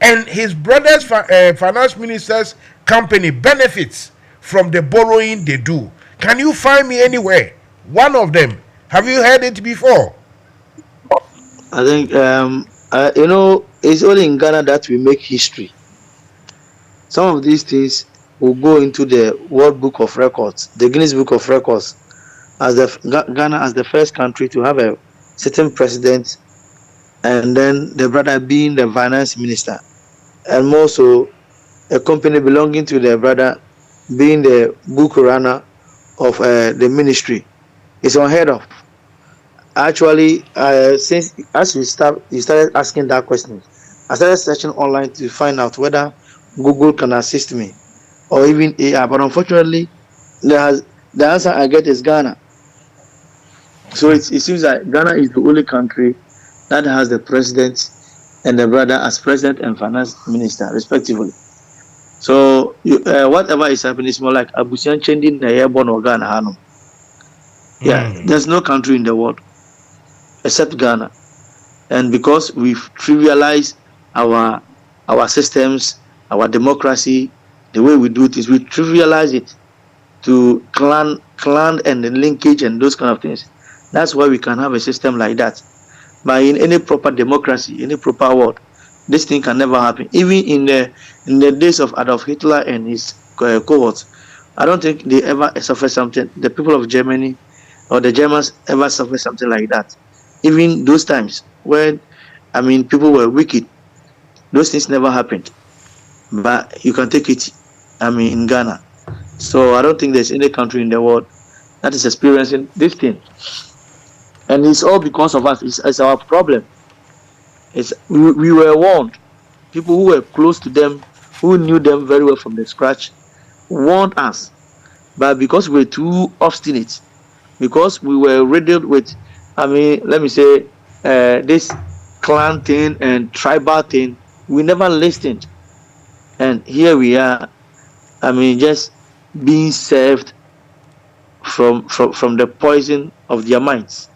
and his brother's finance minister's company benefits from the borrowing they do? Can you find me anywhere? One of them. Have you heard it before? I think, it's only in Ghana that we make history. Some of these things will go into the World Book of Records, the Guinness Book of Records, as Ghana as the first country to have a certain president, and then the brother being the finance minister, and more so a company belonging to the brother being the book runner of the ministry. It's unheard of. Actually, since as you started asking that question, I started searching online to find out whether Google can assist me or even AI. But unfortunately, the answer I get is Ghana. So it seems like Ghana is the only country that has the president and the brother as president and finance minister, respectively. So whatever is happening is more like Abusian changing the airborne or Ghana. Hanum. Yeah, there's no country in the world except Ghana. And because we've trivialized our systems, our democracy, the way we do things, we trivialize it to clan and the linkage and those kind of things. That's why we can have a system like that. But in any proper democracy, any proper world, this thing can never happen. Even in the days of Adolf Hitler and his cohorts, I don't think they ever suffered something. The people of Germany or the Germans ever suffered something like that. Even those times when, people were wicked, those things never happened. But you can take it, in Ghana. So I don't think there's any country in the world that is experiencing this thing. And it's all because of us. It's our problem. We were warned. People who were close to them, who knew them very well from the scratch, warned us. But because we were too obstinate, because we were riddled with, let me say, this clan thing and tribal thing, we never listened. And here we are, I mean, just being served from the poison of their minds.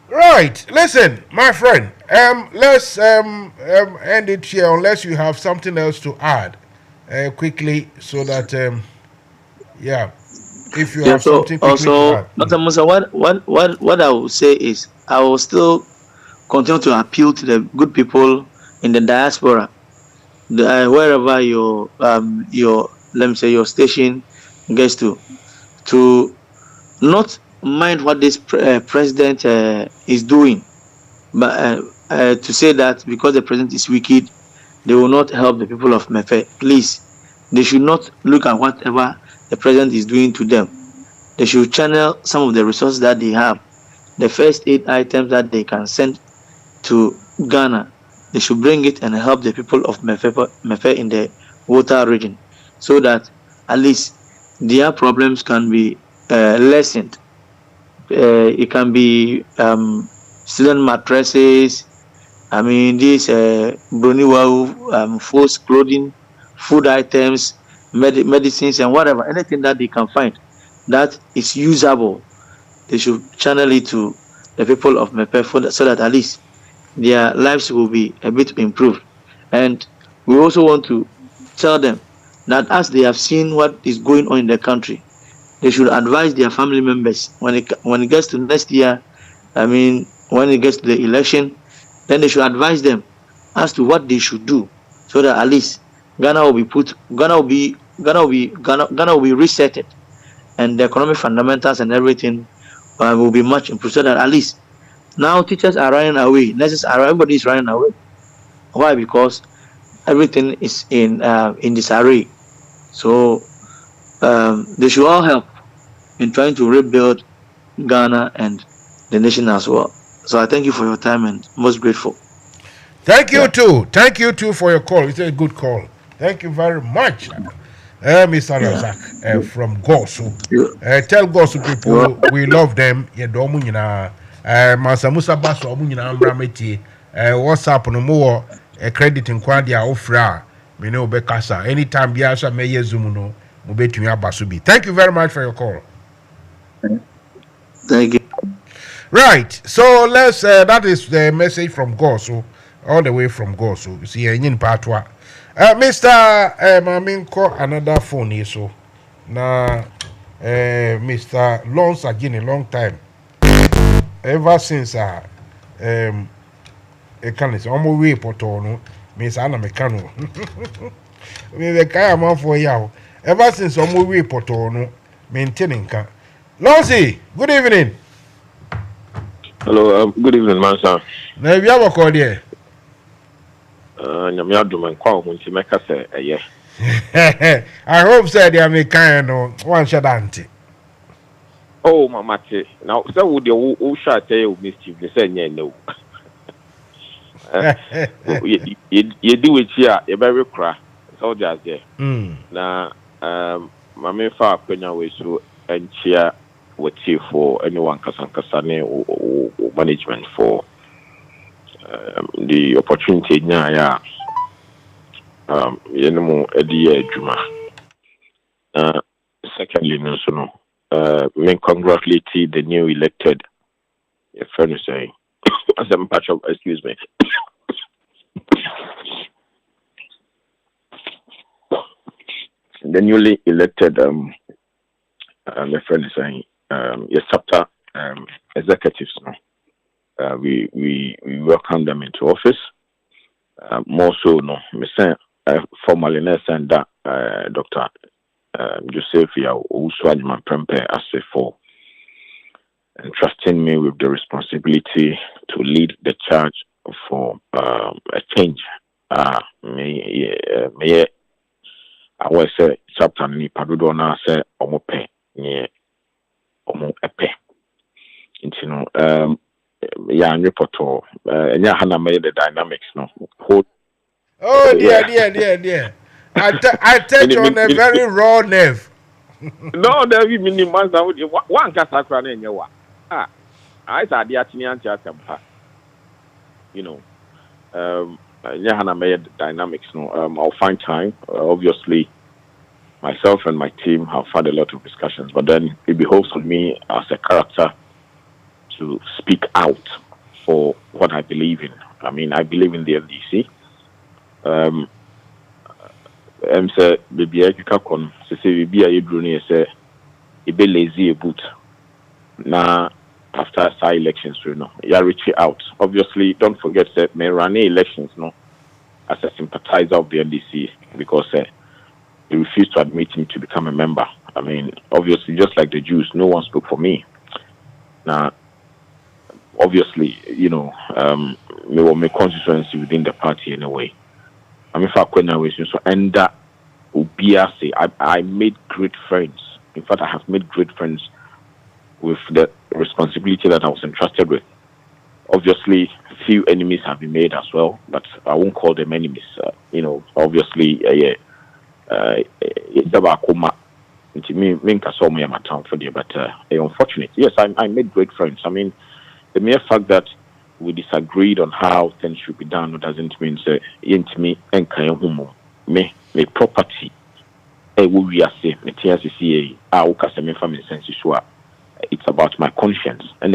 Right. Listen, my friend. Let's end it here unless you have something else to add quickly, so that yeah, if you have So something quickly to also, add. Dr. Musa, what I will say is I will still continue to appeal to the good people in the diaspora, wherever your let me say your station gets to not mind what this president is doing, but to say that because the president is wicked, they will not help the people of Mefe. Please, they should not look at whatever the president is doing to them. They should channel some of the resources that they have, the first aid items that they can send to Ghana. They should bring it and help the people of Mefe in the water region, so that at least their problems can be lessened. It can be student mattresses. I mean, these broniwa, false clothing, food items, medicines, and whatever, anything that they can find that is usable. They should channel it to the people of Mepe so that at least their lives will be a bit improved. And we also want to tell them that as they have seen what is going on in the country, they should advise their family members when it gets to next year. I mean, when it gets to the election, then they should advise them as to what they should do, so that at least Ghana will be resetted, and the economic fundamentals and everything will be much improved. So that at least now teachers are running away, nurses are, everybody is running away. Why? Because everything is in disarray. So they should all help in trying to rebuild Ghana and the nation as well. So I thank you for your time and most grateful. Thank you too. Thank you too for your call. It's a good call. Thank you very much, Mr. Razak from Gosu. Tell Gosu people we love them. Mansa Musa Basso Munyina Ambrameti. WhatsApp no more credit in Quadia Ofra. Me know Bekasa. Anytime Biasa Meye Zumuno, Mubetuya Basubi. Thank you very much for your call. Thank you. Right. So let's that is the message from Gosu, all the way from Gosu. You see, in Patwa. Mr. Maminko, another phone here, so now Mr. Lons again a long time. Ever since a can say almost way potono, Miss Anna Mecano. We the kind for you. Ever since almost way potono, maintaining can. Lonsi, good evening. Hello, good evening, Mansa. Now, if you have a call here. I hope so. They are making one shot anti. Oh, my mate. Now, so would you shot tell mischief? They say no. You do it here, you very cry. So just there. Now, my main far way so and cheer what you for anyone Kasankasane or management for. The opportunity now, Juma. Secondly, me congratulate the new elected. Your friend is saying, as a patch of, excuse me. The newly elected, my friend is saying, your chapter executives now. We welcome them into office. More so, no, me say formally, and that Dr. Joseph Uswanyman Prempe asked for entrusting me with the responsibility to lead the charge for a change. Me, I was say chapter ni padudona say omope ni omo epe. Yeah, report yeah, Hannah made the dynamics, no. Oh dear. I touch on a very raw nerve. No, there will be months. One Casacran in your I said the Atinian Chatempa. You know, dynamics. No, I'll find time. Obviously, myself and my team have had a lot of discussions, but then it behoves on me as a character to speak out for what I believe in. I mean, I believe in the LDC. Say baby I can say baby I do say it be lazy a boot. Now after side elections, you reach out. Obviously, don't forget that may run elections, as a sympathizer of the LDC because he refused to admit him to become a member. I mean, obviously, just like the Jews, no one spoke for me. Now, obviously, me were my constituency within the party in a way. I mean, and I made great friends. In fact, I have made great friends with the responsibility that I was entrusted with. Obviously, few enemies have been made as well, but I won't call them enemies. Obviously, but unfortunate. Yes, I made great friends. I mean, the mere fact that we disagreed on how things should be done doesn't mean me property. It's about my conscience and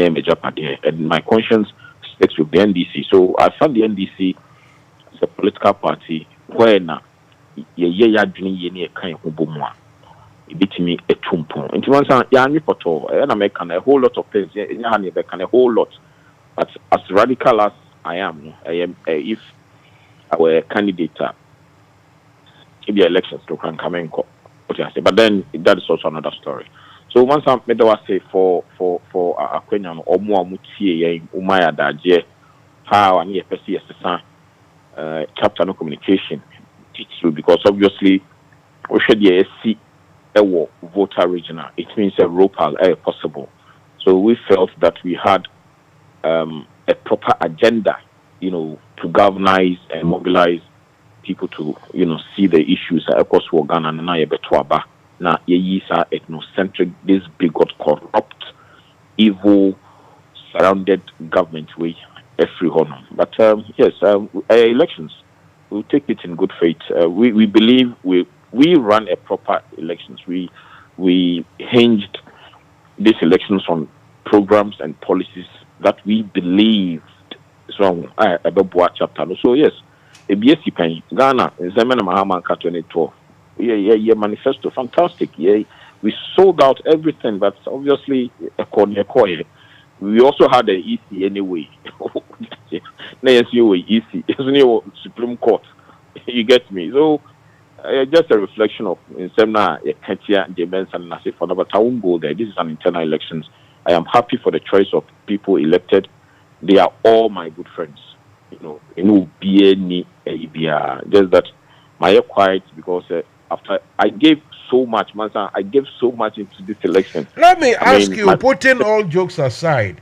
my conscience sticks with the NDC. So I found the NDC as a political party where it beat me a tumpo. And once I make a whole lot of things, a whole lot. But as radical as I am, if I were a candidate, if the elections to come in, but then that is also another story. So once I made say for Aquenian or more mutie umaya daje how and chapter no communication teach you because obviously we should see a voter regional. It means a local possible. So we felt that we had a proper agenda, to galvanize and mobilize people to, see the issues across Ghana and Betwaba. Now, ethnocentric, this bigot, corrupt, evil, surrounded government way every honor. But yes, elections, we'll take it in good faith. We believe we run a proper elections. We hinged these elections on programs and policies that we believed. So chapter. So yes, a BSc pen Ghana in Zemana Mahamanka 2012. Yeah, manifesto, fantastic. Yeah, we sold out everything, but obviously, we also had the EC anyway. EC, Supreme Court. You get me? So, just a reflection of in Semna, Katia, Jemens, and Nasif, but I won't go there. This is an internal elections. I am happy for the choice of people elected. They are all my good friends. Just that my quiet because. After I gave so much, Mansa, I gave so much into this election. Let me ask you, putting all jokes aside,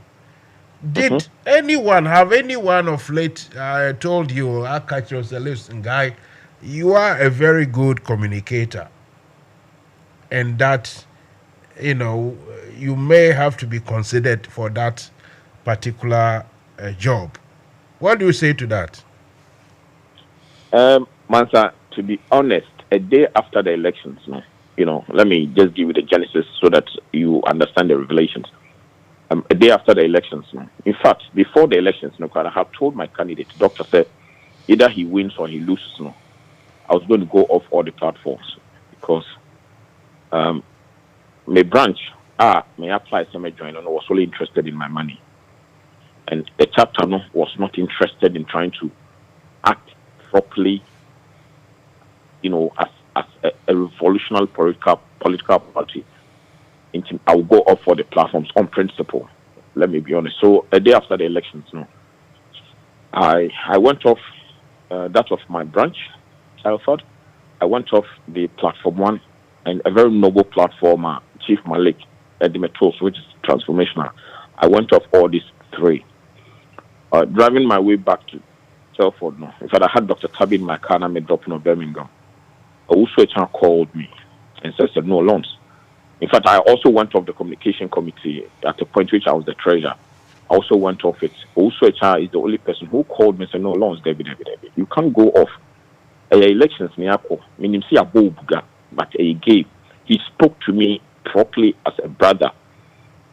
did anyone of late told you, I catch your solution guy, you are a very good communicator, and that you may have to be considered for that particular job. What do you say to that? Mansa, to be honest, a day after the elections, let me just give you the genesis so that you understand the revelations. A day after the elections, in fact, before the elections, I have told my candidate, doctor said, either he wins or he loses. I was going to go off all the platforms because my branch, may apply some join, was only interested in my money. And the chapter was not interested in trying to act properly, as a revolutionary political party. I will go off for the platforms on principle. Let me be honest. So a day after the elections, I went off that of my branch, Telford. I went off the platform one and a very noble platform, Chief Malik at the Metros, which is transformational. I went off all these three. Driving my way back to Telford, in fact, I had Dr. Tabi in my car and I made dropping of Birmingham. Also, called me and said no loans. In fact, I also went off the communication committee at the point which I was the treasurer. I also went off it. Also, HR is the only person who called me and said, no, Lawrence, David. You can't go off. Elections, meaning see a buga, but a gave. He spoke to me properly as a brother.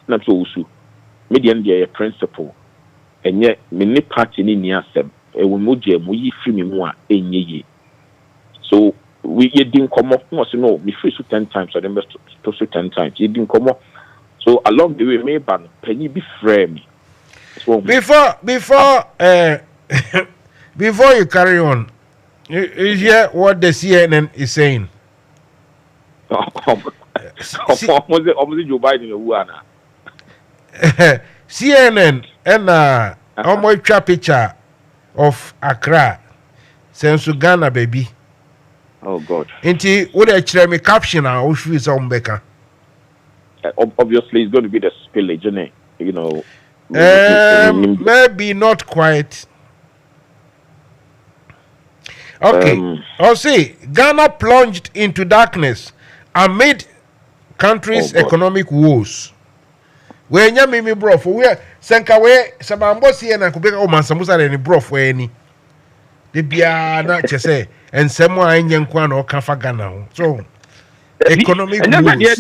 Not also, median a principal. And yet, many party in Yasem, a womuja, we free me more, so we didn't come up, no, me free 10 times, I remember to 10 times. You didn't come up. So along the way, maybe penny be frame. So before you carry on, you hear what the CNN is saying. CNN and almost picture of Accra, since Ghana, baby. Oh God! Inti what I me caption I will show some Becca. Obviously, it's going to be the spillage, isn't it? You know. Maybe not quite. Okay. I'll say Ghana plunged into darkness amid country's economic woes. When you me bro for where Sankawe Sabambo Siena Kubeka or Mansa any bro for any. The Bia not just say and someone in Yankwan or Kafa Ghana. So economic woes. Yes,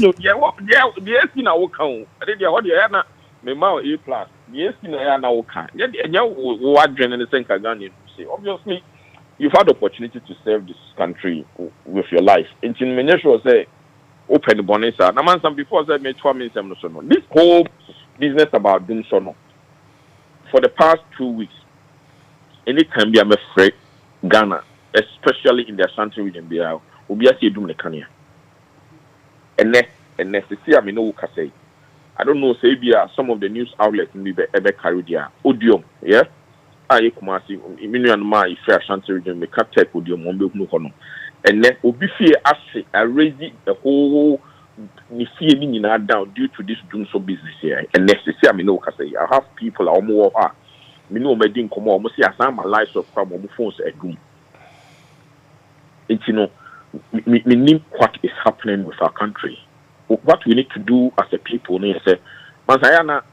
in our count. I did what you have me ma A plus. Yes, in our count. Yet, what Jen and the Sankagani say. Obviously, you've had the opportunity to serve this country with your life. In Minesho say, open the bonesa. Now, man, some before said, me 12 minutes. This whole business about doing so for the past 2 weeks, anytime I'm afraid, Ghana, especially in the Ashanti region, will be a see doing the Kenya. And necessarily, I mean, no can say. I don't know, say, some of the news outlets in the ever carry their audio, yeah? I Kumasi, Minion my fair Ashanti region, me can't take audio, Mombo, and then Obifi actually raising the whole Nifie down due to this doing so business here. And necessarily, I mean, no can say, I have people or more, me know, me didn't come almost see as I'm a life of problem, phones at room. It's, you know, me name what is happening with our country. What we need to do as a people, me say, Mansa,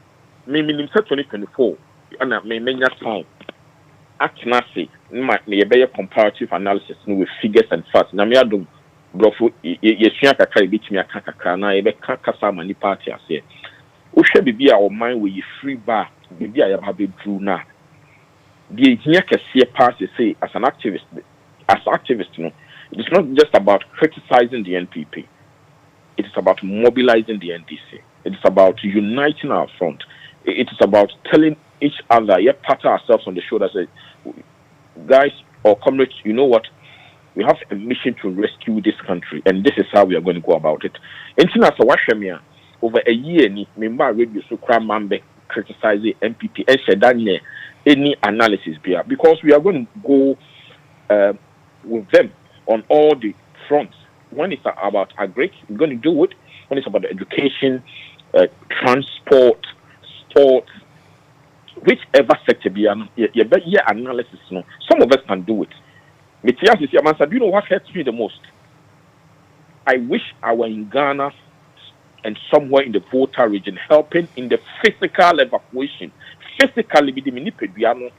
me 2024, and me many time. I cannot say, me a comparative analysis with figures and facts. Na me adum, brofo, ye share kakra bit me akaka na ye be kasa mani party ase. O hwe bibia o man we free bar, bibia ya ba be drew na. The here kese pass say as an activist, no, it is not just about criticizing the NPP. It is about mobilizing the NDC. It is about uniting our front. It is about telling each other, pat ourselves on the shoulder, say, guys or comrades, you know what? We have a mission to rescue this country, and this is how we are going to go about it. Over a year, member radio so Mambe criticizing MPP and said any analysis here because we are going to go with them on all the fronts. When it's about agri, we're going to do it. When it's about education, transport, sports, whichever sector be analysis. No, some of us can do it. Mansa, do you know what hurts me the most? I wish I were in Ghana and somewhere in the Volta region helping in the physical evacuation. Physically, be the minipeduano,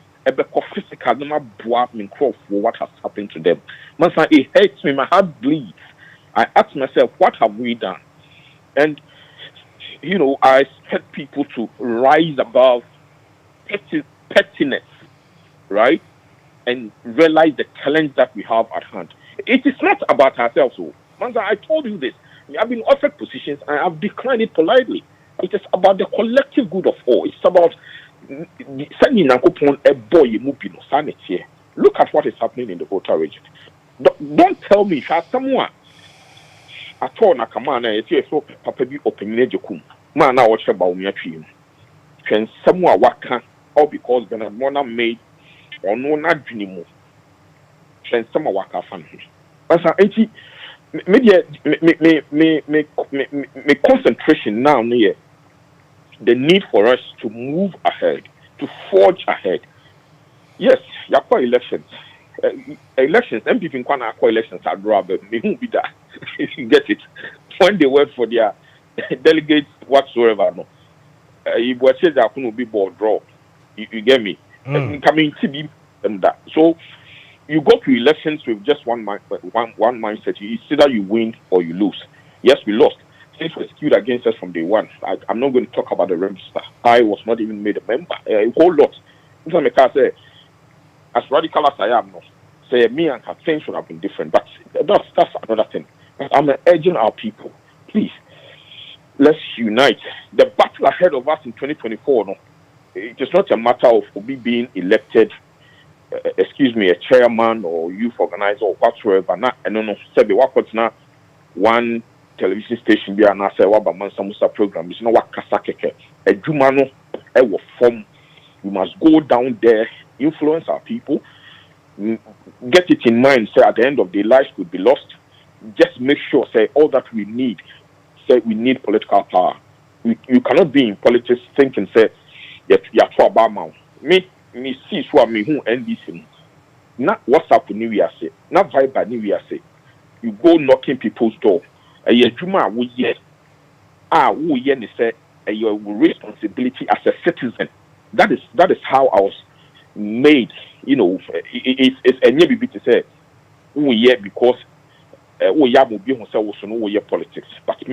physical, for what has happened to them. Mansa, it hurts me, my heart bleeds. I ask myself, what have we done? And, you know, I expect people to rise above pettiness, right? And realize the challenge that we have at hand. It is not about ourselves. So, Mansa, I told you this. I've been offered positions and I've declined it politely. It is about the collective good of all. It's about sending a boy sanity. Look at what is happening in the Volta region. Don't tell me if someone at all Nakamana, if you so Papa be open Nejokum. Man, I watch about me at you. Can someone waka or because then a mona made or no not anymore. Can someone waka fan? But me concentration now near the need for us to move ahead, to forge ahead. Yes, you are elections. Elections, MPP in Kwana elections are draw, but me won't be that. You get it. When they work for their delegates whatsoever, no. you watch it that couldn't be ball draw. You get me? Coming to be and that. So you go to elections with just one mindset. It's either you win or you lose. Yes, we lost. Things were skewed against us from day one. I'm not going to talk about the register. I was not even made a member. A whole lot. Say, as radical as I am, no, say me and her things should have been different. But that's another thing. But I'm urging our people, please, let's unite. The battle ahead of us in 2024, no, it is not a matter of Obi being elected, a chairman or youth organizer or whatsoever. No. Say the one television station be and I say what Mansa Musa program is not what kasakeke. A jumano will form. We must go down there, influence our people, get it in mind, say at the end of the lives could be lost. Just make sure, say all that we need, say we need political power. You cannot be in politics thinking, say, you're too about me see so me who NDC. Not WhatsApp New Year say, not Viber New Year say. You go knocking people's door. Juma we ye say your responsibility as a citizen. That is how I was made. You know, it's a new bit to say because politics. But it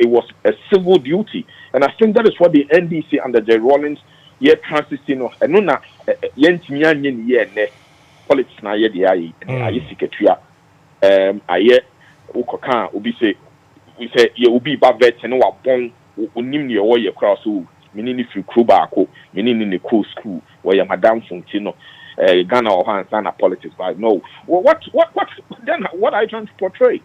was a civil duty, and I think that is what the NDC under the Rawlings transition and no politics na secretary we say you will be bad vet and what bon unim ne wo ye crowd so meaning if you crew back meaning in the cool school where your madam Fontino Ghana or Hansana politics but no what then what are you trying to portray?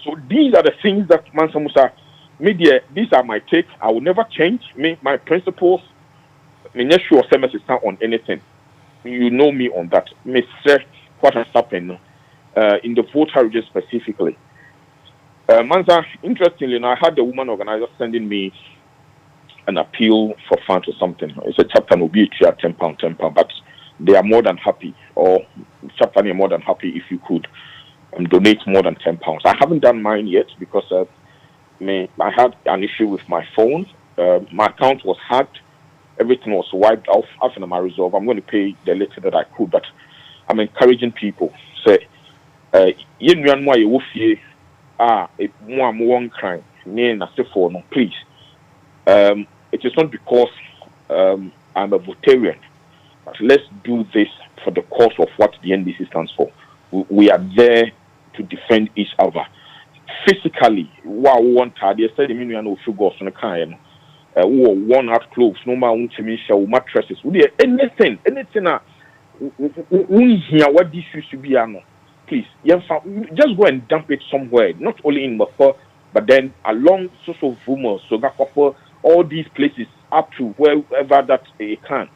So these are the things that Mansa Musa media, these are my take. I will never change my principles. Me not sure SMS is not on anything. You know me on that. Me say what has happened in the voter register specifically. Mansa, interestingly, I had the woman organizer sending me an appeal for funds or something. It's a chapter will be at £10, but they are more than happy, or chapter are more than happy if you could donate more than £10. I haven't done mine yet because I had an issue with my phone. My account was hacked. Everything was wiped off. After my resolve, I'm going to pay the little that I could, but I'm encouraging people. Say, please. It is not because I'm a Votarian, but let's do this for the cause of what the NDC stands for. We are there to defend each other. Physically, what we want to said, anything, worn out clothes, no matter mattresses, anything, what this used to be, please, just go and dump it somewhere, not only in Musa, but then along social rumors, so that all these places up to wherever that they can.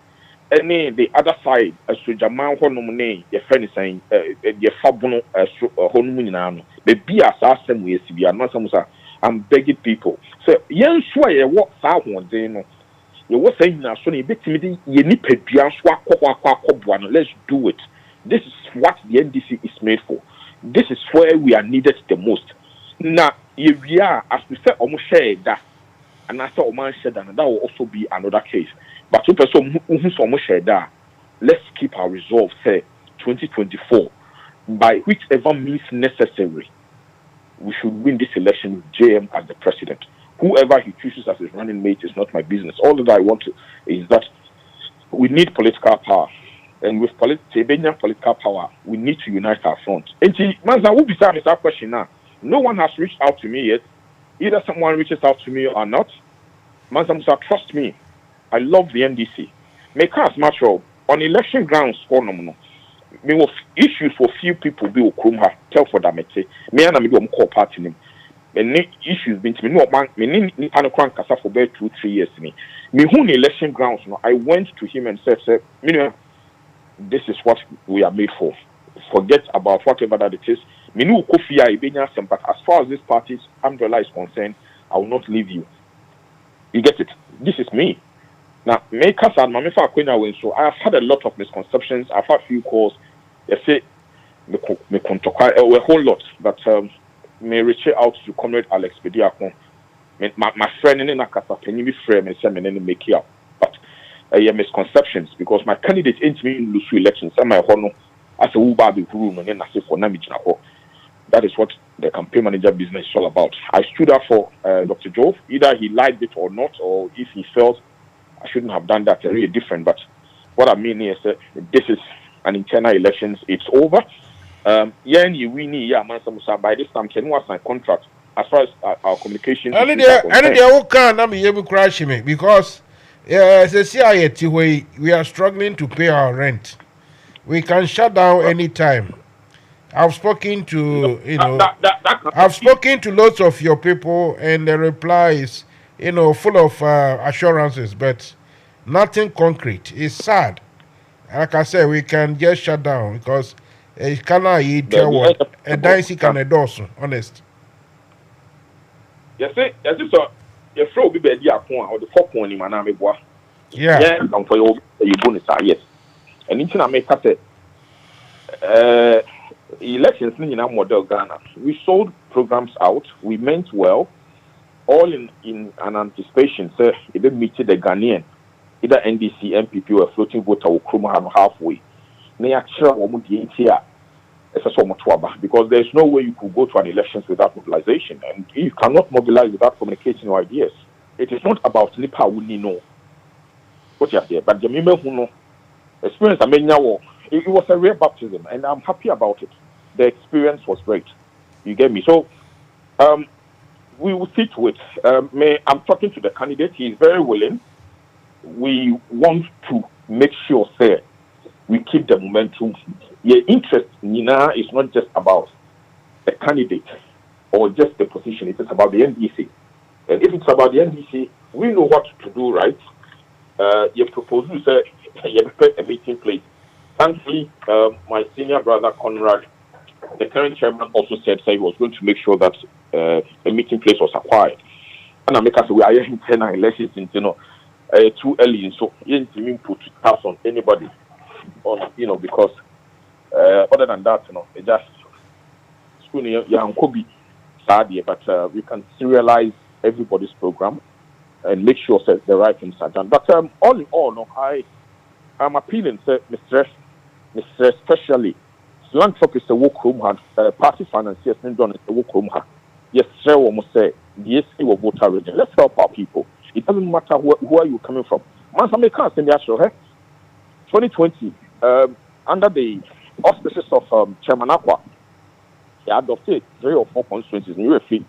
And the other side, as to Jamal Honomune, your friend is saying, your fabuno, Honuminano, the Bia Sassam, we are not some. I'm begging people. So, young swear what sound, you know. You were saying now, so you bet me, you need let's do it. This is what the NDC is made for. This is where we are needed the most. Now, if we are, as we said, almost share that, and I saw Oman said that, that will also be another case. But to person who's almost share that, let's keep our resolve, say, 2024, by whichever means necessary. We should win this election with JM as the president. Whoever he chooses as his running mate is not my business. All that I want is that we need political power. And with political power, we need to unite our front. And Mansa, we'll be starting that question now. No one has reached out to me yet. Either someone reaches out to me or not. Mansa Musa, trust me. I love the NDC. Make us mature on election grounds. Me with issues for few people be okrumha tell for that me and I me call party name. Me issues been to me no man me ni panokran kasa for about 2-3 years me who election grounds no I went to him and said this is what we are made for. Forget about whatever that it is. Me no kofia ibenya sem, but as far as this party's umbrella is concerned, I will not leave you. You get it? This is me. Now, make us and Mamifa Queen so I have had a lot of misconceptions. I've had few calls. They say a whole lot, but may reach out to Comrade Alex Bediakon my friend in Nakasa, can you be frame and send me make it up? But misconceptions because my candidate ain't me lose elections. Some my honor as a Ubabi room and then I say for Namijako. That is what the campaign manager business is all about. I stood up for Dr. Jove. Either he liked it or not, or if he felt I shouldn't have done that, really different. But what I mean is this is an internal elections. It's over. We need Mansa Musa by this time. Can we sign contract as far as our communication? And they can't be able to crash me because as a CIT we are struggling to pay our rent. We can shut down anytime. I've spoken to I've spoken to lots of your people, and the reply is full of assurances, but nothing concrete. It's sad. Like I said, we can just shut down because it cannot eat a dicey can a dozen, honest. Yes, so your throw be the or the 4 point in Maname Bois. Yeah, for your bonus, yes. And in I make up elections in our model Ghana. We sold programs out, we meant well, all in an anticipation, sir, it didn't meet the Ghanaian. Either NDC, MPP, or floating voter will come halfway. Because there's no way you could go to an elections without mobilization, and you cannot mobilize without communicating your ideas. It is not about Nipa who know what you say, but the member who know experience. It was a rare baptism, and I'm happy about it. The experience was great. You get me? So, we will see to it. I'm talking to the candidate. He is very willing. We want to make sure, sir, we keep the momentum. Your interest, Nina, is not just about the candidate or just the position. It is about the NDC. And if it's about the NDC, we know what to do, right? Your proposal, sir, you expect a meeting place. Thankfully, my senior brother Conrad, the current chairman, also said he was going to make sure that a meeting place was acquired. And I make us we are in 10 elections, too early, so you didn't put tax on anybody, because other than that, it just but we can serialize everybody's program and make sure that the right things are done. But all in all, I'm appealing to Mr. Especially philanthropist the work room had party financiers and done the work room had. Yes, sir, almost say yes, we will vote our region. Let's help our people. It doesn't matter who are you coming from. Mansa may can't send the actual 2020 under the auspices of Chairman Aqua, he adopted 3 or 4 constituencies in UFE.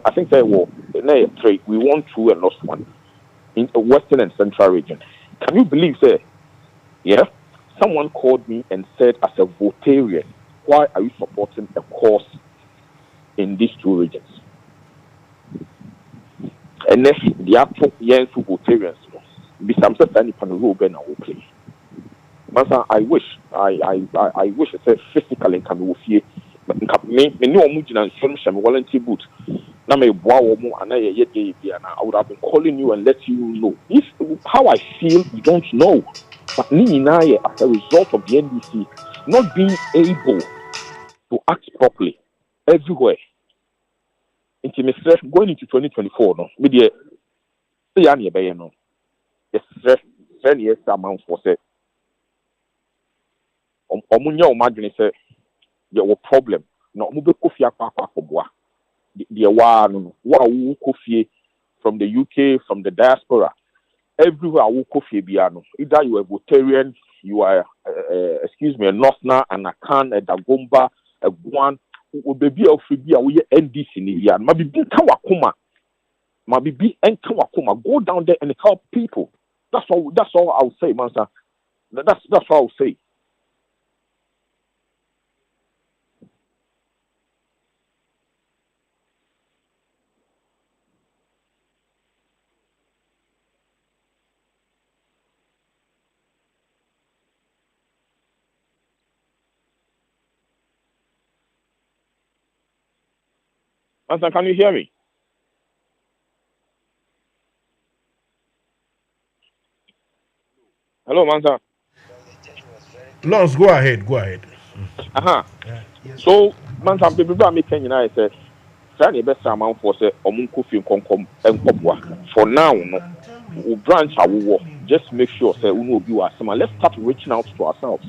I think they were three. We won 2 and lost 1 in the Western and Central region. Can you believe, sir? Yeah, someone called me and said, as a Votarian, why are you supporting a cause in these 2 regions? And then the actual young Votarians, besides any panel, Ben will play. Mansa, I wish I said physically can be here. But me no mujina and volunteer boot. Now me and I would have been calling you and let you know. If how I feel, you don't know. But me and I, as a result of the NDC not being able to act properly everywhere. Going into 2024, no, media no. Yes, 10 years amount for say. Omunya imagine say there was problem. No, mube kofi akwa for boa. The wa kofi from the UK, from the diaspora. Everywhere who kofi biano. Either you are a Votarian, you are a Northerner, an Akan, a Dagomba, a Guan, baby of Fibia, we NDC in here. Mabibi Kawakuma. Mabibi and Kawakuma. Go down there and help people. That's all I'll say, Mansa. That's what I'll say. Mansa, can you hear me? Hello, Mansa. Lons, go ahead. Yeah. So, Mansa, people are making I said, try the best amount for say omunko fi nkonkom enkobwa. For now, no, we branch our war. Just make sure say we know you are some. Let's start reaching out to ourselves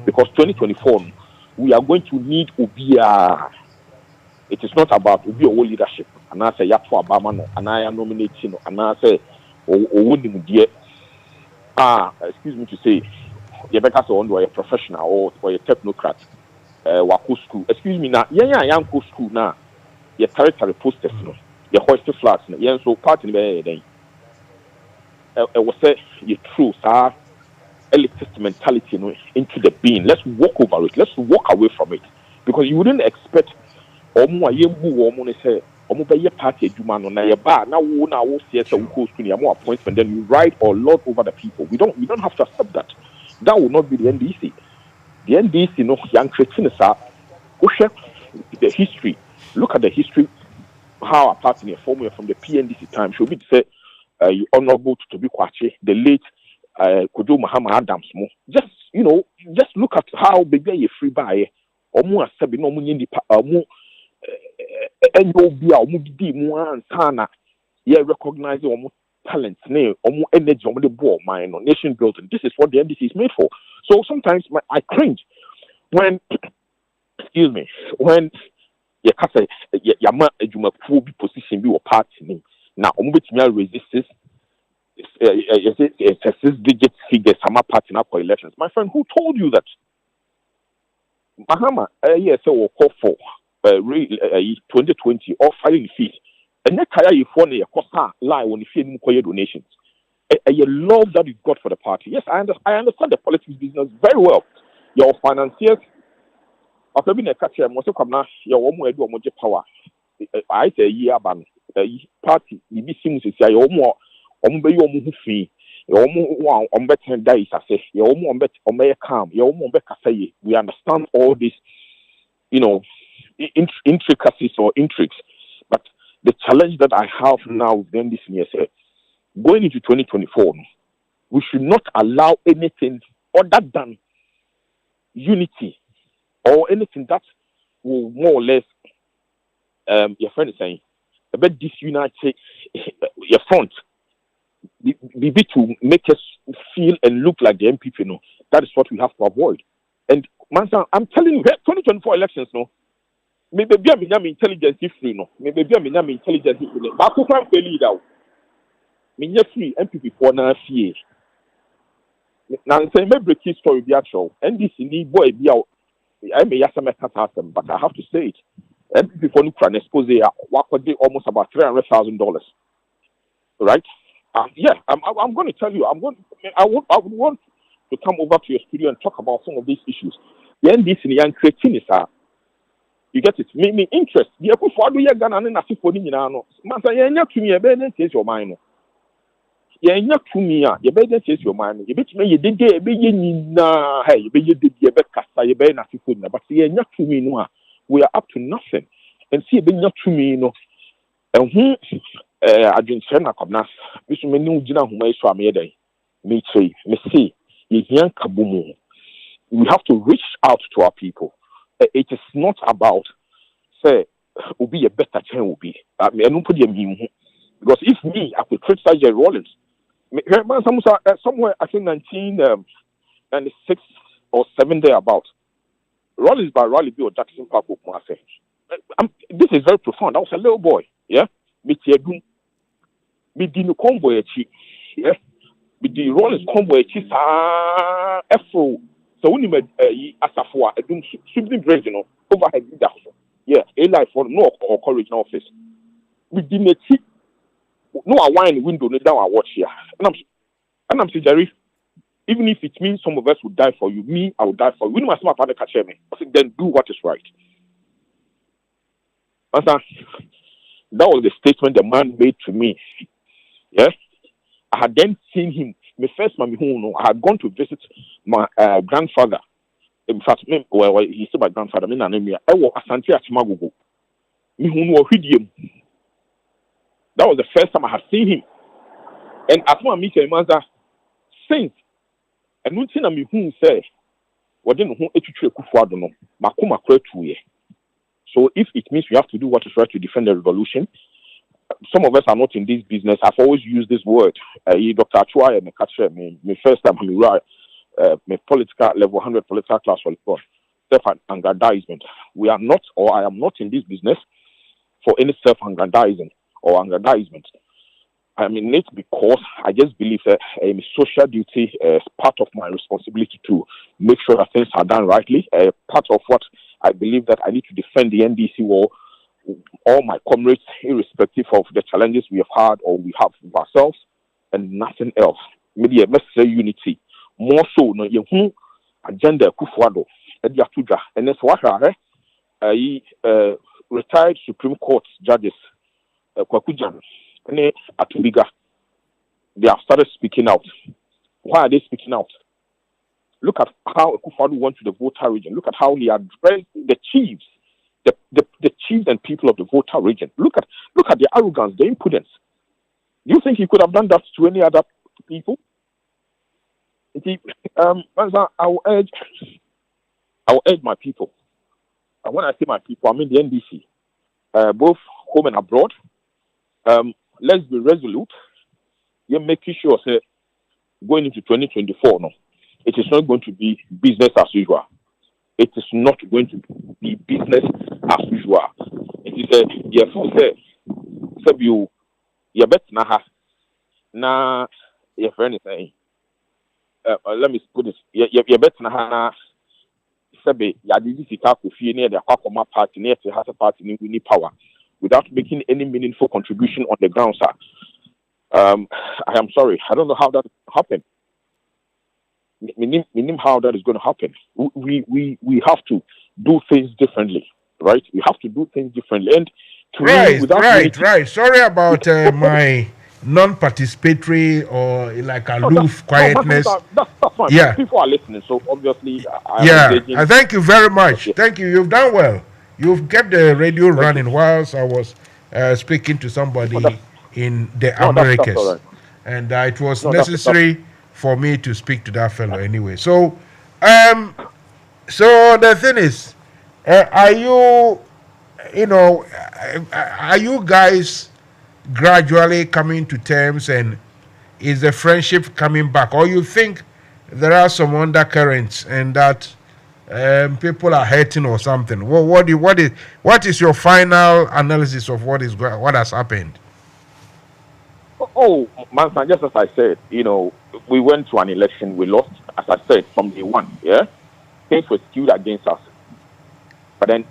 because 2024 we are going to need Obia. It is not about Obi or leadership. And I say Yapo Obama no, and I am nominating, and I say winning dear. Excuse me to say, you better say on a professional or a technocrat. Wako school. Excuse me now. Young school now. Your territory posters no. Your hoist flags no. Yeah, so part in the day. I was say you true, sir. Elitist mentality no, into the being. Let's walk over it. Let's walk away from it because you wouldn't expect. Omo ayembu omo ne say omo be ye party adwuma no na ye ba na wo see say wo go school ya mo appointment then you ride or lord over the people. We don't have to accept that. That will not be the NDC. The NDC no young creating sa the history. Look at the history how a party formed from the PNDC time should be to say honorable to be Kwache, the late Kojo Muhammad Adams mo. Just just look at how big a free buy omo asabi no omo nyindi omo NOB Mudi Muansana, recognize talent, energy, the ball, nation building. This is what the NDC is made for. So sometimes I cringe when, excuse me, when Yama Jumaku position be a party. Now, resist it's a 6-digit figure, Sama party for elections. My friend, who told you that? Mahama, yes, so call for. 2020 or filing fees. And that kaya you phone a cost lie when you feel donations. You love that you got for the party. Yes, I understand the politics business very well. Your financiers after being a catcher, most of them your own do more power. I say year ban party, you be seems to say your more be your fee. Your own better days, I say, your own bet on may calm, your own better say. We understand all this, intricacies or intrigues, but the challenge that I have now within this year, going into 2024, we should not allow anything other than unity or anything that will more or less, your friend is saying, a bit disunite your front, be to make us feel and look like the MPP. That is what we have to avoid. And Mansa, I'm telling you, 2024 elections, maybe I'm intelligence free, maybe I'm intelligence free. But who can fail it out? Me free MPP for na fear. Now say me break his story be actual. And this need boy be out. I may ask them, but I have to say it. MPP for no expose almost about $300,000. Right? Yeah, I'm going to tell you. I would want to come over to your studio and talk about some of these issues. The NDC and creating is you get it. Me interest. The echo for do Ghana and Nafi for no. Mansa, you to me, a better change your mind. You not to me, you better change your mind. You bet me, you did get a big hey, you did your best casta, you better Nafi for but you not to me, no. We are up to nothing. And see, be not to me, and who I didn't send a comnas. This may know Gina who may swam me day. Me say, me see, you young kabumu. We have to reach out to our people. It is not about say will be a better chain will be. I don't put them in because if me I could criticize Jerry Rollins. Somewhere I think 1996 or 7 there about Rollins by Raleigh B or Jackson Park. This is very profound. I was a little boy, yeah. Me didn't convoy yeah. With the Rollins convoy Afro. So when you made Asafua, a simply bridge, overhead that. Yeah, a life for no or courage in office. We didn't see no a wine window down our watch here. And I'm saying, Jerry, even if it means some of us would die for you, me, I would die for you. We must not father catch me. I said, then do what is right. That was the statement the man made to me. Yes, I had then seen him. My first mommy who I had gone to visit my grandfather. In fact, he's still my grandfather. I was Asante Achimagogo. That was the first time I had seen him. And as my meet Mansa since and one thing I mean who say what didn't who etutre kufuado no makoma kwa 2 years. So if it means we have to do what is right to defend the revolution, some of us are not in this business. I've always used this word. Dr. Achua and my first time my political level 100 political class for self-aggrandizement. We are not, or I am not in this business for any self-aggrandizing or aggrandizement. I'm in it because I just believe that a social duty is part of my responsibility to make sure that things are done rightly. Part of what I believe that I need to defend the NDC war, all my comrades, irrespective of the challenges we have had or we have with ourselves, and nothing else. Maybe a message unity. More so, no, you agenda kufuado, and that's what retired Supreme Court judges, Kwakujan, and Atubiga, they have started speaking out. Why are they speaking out? Look at how Kufuado went to the voter region. Look at how he addressed the chiefs. The chiefs and people of the voter region. Look at the arrogance, the impudence. Do you think he could have done that to any other people? Mansa, I will urge my people. And when I say my people, I mean the NDC, both home and abroad. Let's be resolute. You're making sure, say, going into 2024, no, it is not going to be business as usual. It is not going to be business as usual. It is a you bet na your friend is saying. Let me put this. You bet na Sebe ya didi sika kofi near the Kwakoma party near the Hasa party we need power without making any meaningful contribution on the ground, sir. I am sorry. I don't know how that happened. Meaning how that is going to happen. We have to do things differently, right? We have to do things differently. And right. Sorry about my non-participatory or like aloof quietness. That's fine. Yeah, people are listening, so obviously. I thank you very much. Okay. Thank you. You've done well. You've kept the radio running whilst I was speaking to somebody in the Americas, right. And it was necessary for me to speak to that fellow anyway. So, so the thing is, are you guys gradually coming to terms, and is the friendship coming back, or you think there are some undercurrents and that people are hurting or something? What is your final analysis of what has happened? Oh, Mansa, just as I said, we went to an election, we lost, as I said, from day one, yeah? Things were skewed against us. But then,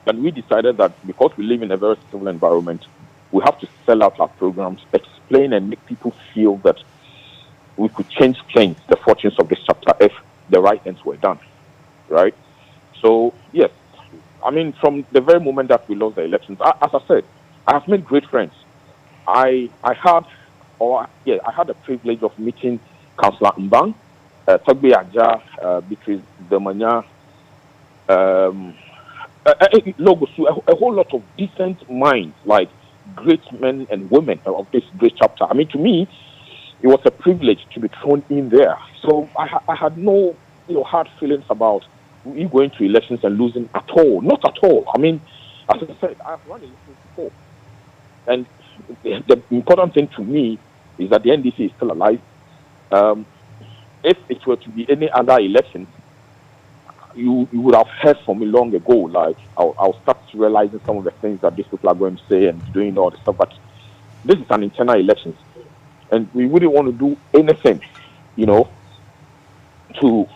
and we decided that because we live in a very civil environment, we have to sell out our programs, explain and make people feel that we could change the fortunes of this chapter if the right things were done, right? So, yes, I mean, from the very moment that we lost the elections, as I said, I have made great friends. I had the privilege of meeting Councillor Mbang, Tagbe Aja, Beatrice Demanya, a whole lot of decent minds, like great men and women of this great chapter. I mean, to me, it was a privilege to be thrown in there. So I had no hard feelings about we going to elections and losing at all. Not at all. I mean, as I said, I've run elections before. And the important thing to me is that the NDC is still alive. If it were to be any other election, you would have heard from me long ago. Like, I'll start realizing some of the things that these people are going to say and doing all the stuff. But this is an internal election, and we wouldn't want to do anything, to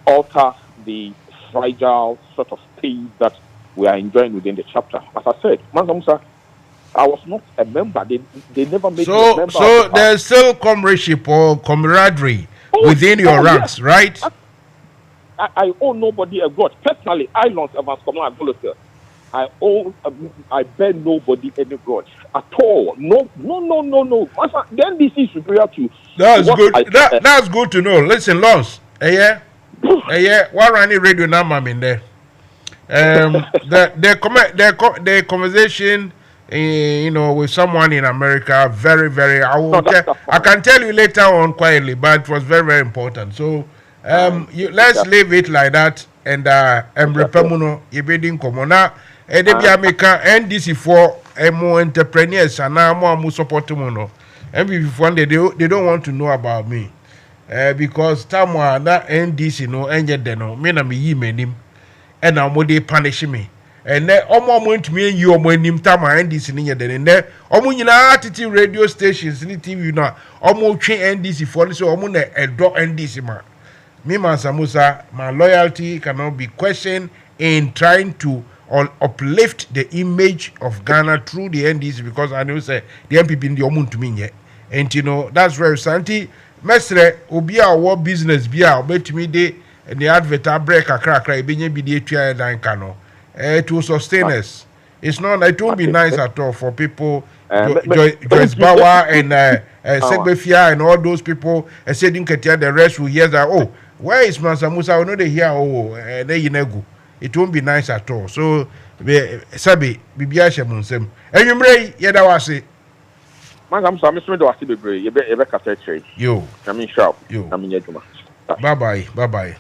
alter the fragile sort of peace that we are enjoying within the chapter. As I said, Musa, I was not a member. They never made me a member. So there's still comradeship or camaraderie within your ranks, yes. Right? I owe nobody a grudge. Personally, I lost Evans Command Policy. I bear nobody any grudge at all. No. The NDC is superior to. That's good. That's good to know. Listen, Lons. What running radio now, I'm in there. The conversation, with someone in America, very, very. I can tell you later on quietly, but it was very, very important. So Let's leave it like that, and repamuno yebedin komona edebia meka NDC for more entrepreneurs and now more support muno. And before they don't want to know about me. Because tamwa that NDC no enye de no me na me yi manim and now they punish me. And then omo to me you omo nim tamwa NDC ni nye de ne omo nyina attitude radio stations ni TV na omo twe NDC for so omo na edo NDC ma. Me Mansa Musa, my loyalty cannot be questioned in trying to uplift the image of Ghana through the NDC, because I know say the MPP in the omun to me, and you know that's very santi. Mestre obia what business bia obet me de the advert break a crack benye bi de tua dan kano to sustain us. It's not, it won't be nice at all for people Joyce Bauer and Segbefia and all those people said the rest will hear that, oh, where is Mansa Musa? I know they hear, oh, they yinego. It won't be nice at all. So Sabi Bibia Shemunsem. And you may yet I was it. Man, I'm sorry, Mr. Dossy Bebre, you better catch you. I mean, sharp. You. I mean, bye bye. Bye bye.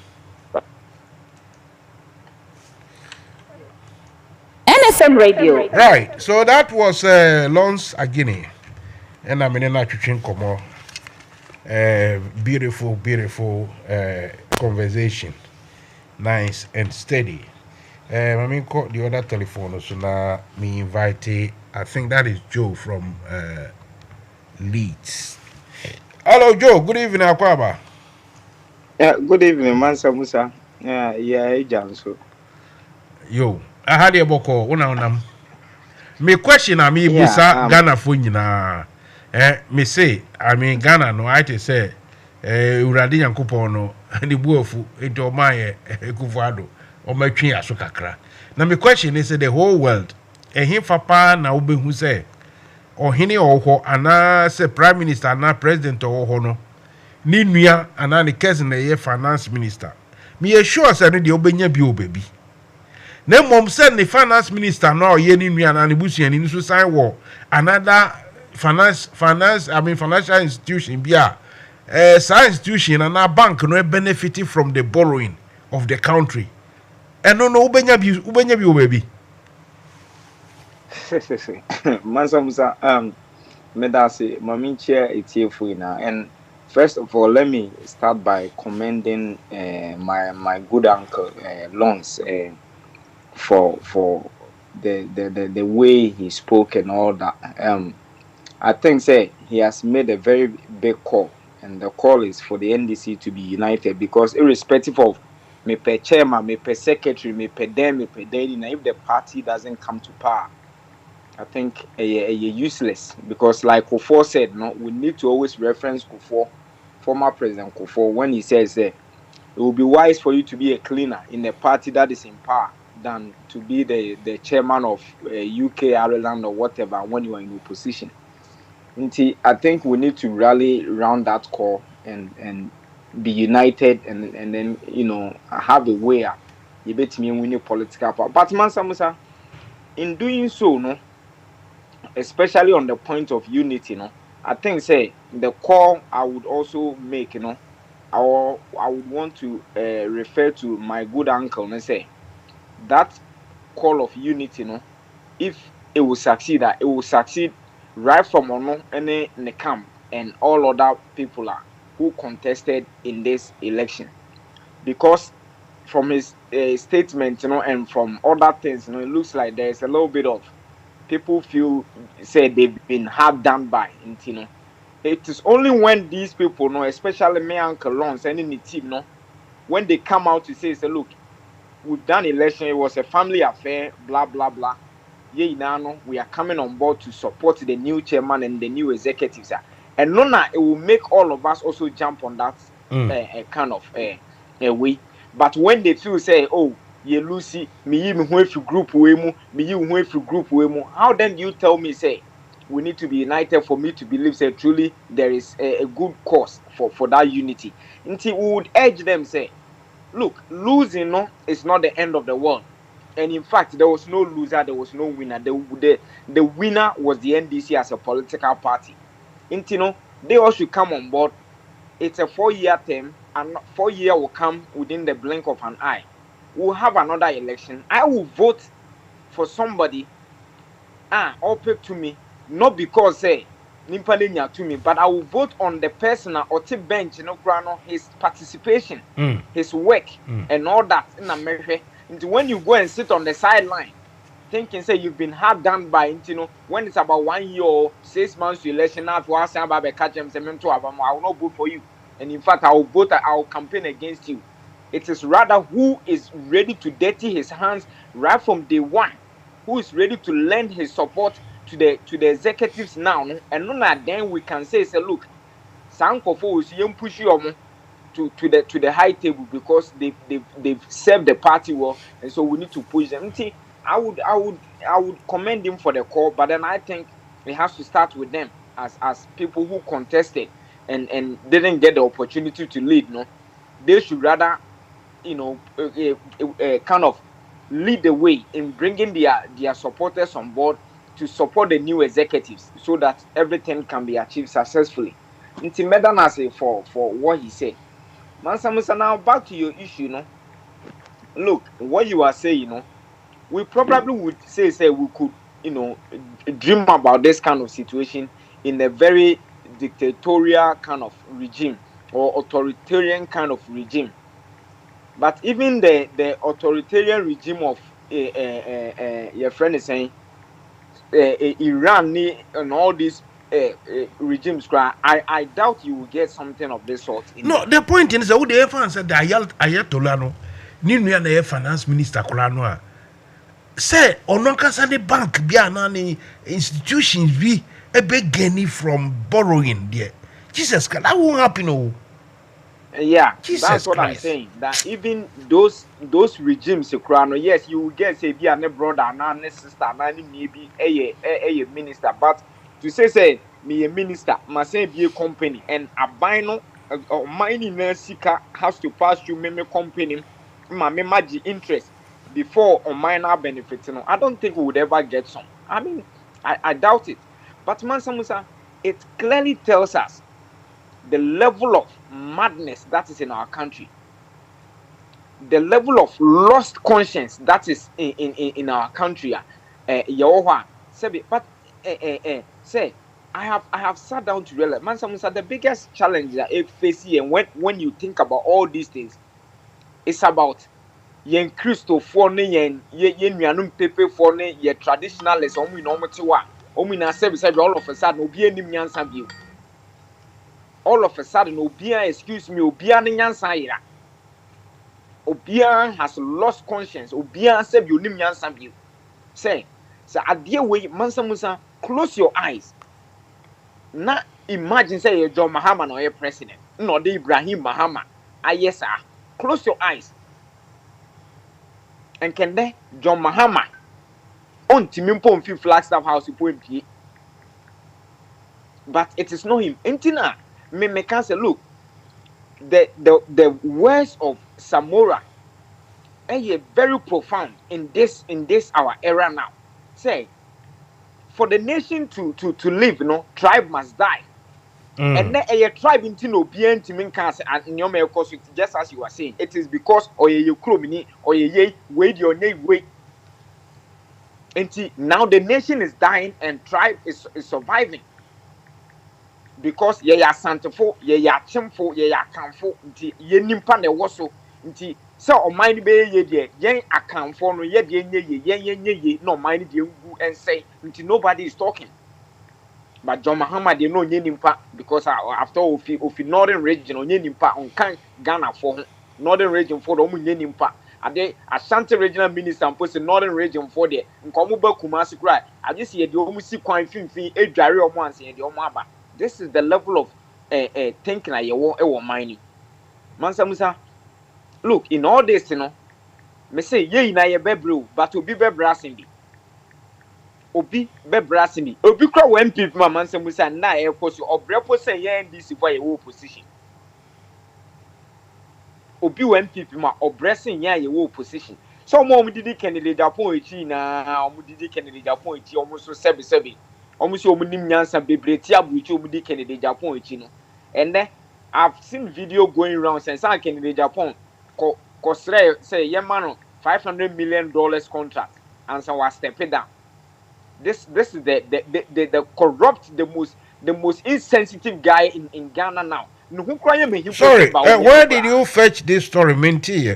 NFM Radio. Right. So that was Lons Agini. And I'm in a kitchen como. Beautiful conversation. Nice and steady. I mean, call the other telephone. So now me invite. I think that is Joe from Leeds. Hello, Joe. Good evening, Akwaba. Yeah, good evening, Mansa Musa. Yeah, Janso. Yo, I had a boko. Una. Me question I mean, Musa Ghana for nyina. Me say, I mean Ghana no. I just say, uradi yankupo no. The buofu into my ekufado or my twin asukakra. Now my question is the whole world. And him papa na ube who say or hini or ana say prime minister na president or hono ni nua ana ni cousin na finance minister. Me sure say no the obenya bi obabi. Na mom say the finance minister na ye ni nua na ni busuani ni so sign war another financial institution bia science institution and our bank no benefiting from the borrowing of the country. And no ubenya bi baby. Mansa Musa, medasi mami chair itiefu na. And first of all, let me start by commending my good uncle Lons for the way he spoke and all that. I think say he has made a very big call. And the call is for the NDC to be united, because irrespective of me per chairman, me per secretary, me per dem, me per daily, if the party doesn't come to power, I think a useless. Because like Kufuor said, no, we need to always reference Kufuor, former President Kufuor, when he says it will be wise for you to be a cleaner in a party that is in power than to be the chairman of UK, Ireland or whatever when you are in opposition. I think we need to rally around that call and be united and then, you know, have a way you bet me win your political power. But Mansa Musa, in doing so, no, especially on the point of unity, no, I think say the call I would also make, you know, I would want to refer to my good uncle and say that call of unity, no, if it will succeed, that it will succeed right from Ono and the camp and all other people who contested in this election, because from his statement, you know, and from other things, you know, it looks like there's a little bit of people feel say they've been hard done by, you know. It is only when these people, you know, especially me, Uncle Lons, and in the team, you know, when they come out to say, look, we've done election, it was a family affair, blah blah blah. We are coming on board to support the new chairman and the new executives. And Nona, it will make all of us also jump on that kind of way. But when they feel say, oh, you Lucy, me who group wemu, me who group wemu, how then do you tell me say we need to be united for me to believe say truly there is a good cause for that unity? Until we would urge them say, look, losing is not the end of the world. And in fact, there was no loser, there was no winner. The winner was the NDC as a political party. They all should come on board. It's a 4-year term. and 4 years will come within the blink of an eye. We'll have another election. I will vote for somebody or pick to me, not because say nimpalinya to me, but I will vote on the person or tip bench, his participation, his work, and all that in America. And when you go and sit on the sideline, thinking say you've been hard done by, when it's about 1 year or 6 months to election, now to ask about catch them, I will not vote for you. And in fact, I will campaign against you. It is rather who is ready to dirty his hands right from day one, who is ready to lend his support to the executives now, and then we can say, look, Sankofo is young push you to the high table because they've served the party well, and so we need to push them. I would commend him for the call, but then I think it has to start with them as people who contested and didn't get the opportunity to lead. No, they should rather, kind of lead the way in bringing their supporters on board to support the new executives so that everything can be achieved successfully. Intimedan for what he said. Mansa, now back to your issue, Look, what you are saying, we probably would say we could, dream about this kind of situation in a very dictatorial kind of regime or authoritarian kind of regime. But even the authoritarian regime of your friend is saying Iran and all these regimes, I doubt you will get something of this sort. No, the point is that the fans said that Ayatollah Ninu na finance minister Kolano say ononkasa the bank bia na ni institutions be a big gain from borrowing there. Jesus, that won't happen. Yeah, Jesus that's what Christ. I'm saying. That even those regimes, yes, you will get say be a brother, a sister, maybe a minister. But to say me a minister, must say be a company and a bino or mining seeker has to pass through me company, my magic interest before on minor benefits. I don't think we would ever get some. I mean, I doubt it. But Mansa Musa, it clearly tells us the level of madness that is in our country, the level of lost conscience that is in our country. But say I have sat down to realize, Mansa Musa, the biggest challenge that I face here, and when you think about all these things, it's about yen Christo for yen nuanum pepe for ye traditionalists omu no mutiwa omu na say all of a sudden obi anim nyansa bio. All of a sudden, Obia, excuse me, Obia Nyansa ira. Obia has lost conscience. Obia said you nim Nyansa view. Say, at the way, Mansa Musa, close your eyes. Now imagine say John Mahama or a president. No, the Ibrahim Mahama. Yes, sir. Close your eyes. And can they John Mahama on Timimpo and Fifth Flagstaff House you. But it is not him. Intina. Me can say, look, the words of Samora are very profound in this our era now. Say, for the nation to live, tribe must die. And then a tribe into no bien to mean cancer and your male cost, just as you were saying, it is because or you crumini or ye wait your name wait. And now the nation is dying and tribe is surviving. Because ye ya santefo, ye ya chimfo, ye ya kanfo, nti ye nimpa ne woso, nti se o mind be ye de, yen akanfo no ye de ye no mind de ngu and say, nti nobody is talking. But John Mahama de no nye nimpa because after ofi northern region on nye nimpa on kan Ghana for northern region for omu nye nimpa. Ade Ashanti regional minister and post northern region for there. Nkomu ba Kumasi cry. I just see the omu si kwan finfin e dware omo anse de omo aba. This is the level of thinking that you want mining. Mansa Musa, look, in all this, me say, ye na ye bebru, but obi bebrasing bi. Obi bebrasing bi. Obi kwa MP ma Mansa Musa na e koso obrepo say ye NDC for your opposition. Obi MP ma obresing ye your opposition. So mo didi candidate Japan echi na mo didi candidate Japan echi almost so 7. Almost you nim nyansa bebre ti abuchi omudi Kennedy Japan echi no. And then I've seen video going around saying I can in Japan say man $500 million contract and so I step it down. This is the corrupt, the most insensitive guy in Ghana now. Sorry, where did you fetch this story, Minty?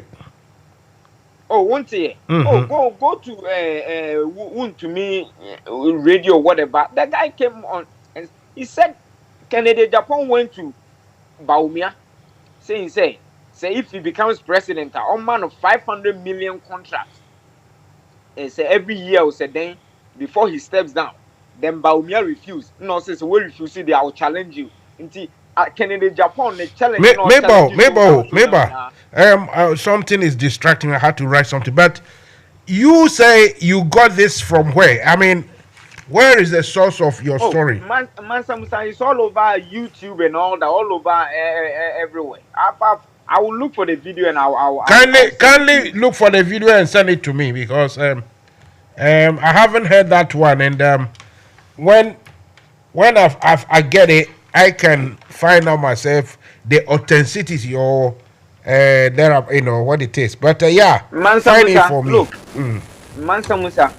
Oh, one day. Oh, go to me radio whatever. That guy came on and he said Canada Japan went to Baumia saying say if he becomes president, a man of 500 million contracts. And say every year will say then before he steps down. Then Baumia refused. No, says we refuse, they will challenge you. Until Canada Japan they challenge maybe something is distracting. I had to write something, but you say you got this from where? I mean, where is the source of your story? Mansa Musa, it's all over YouTube and all that, all over everywhere. I will look for the video and I'll kindly look for the video and send it to me because I haven't heard that one, and when I get it, I can find out myself the authenticity or there, you know what it is. But yeah, Mansa find Musa, it for me. Look, Mansa Musa,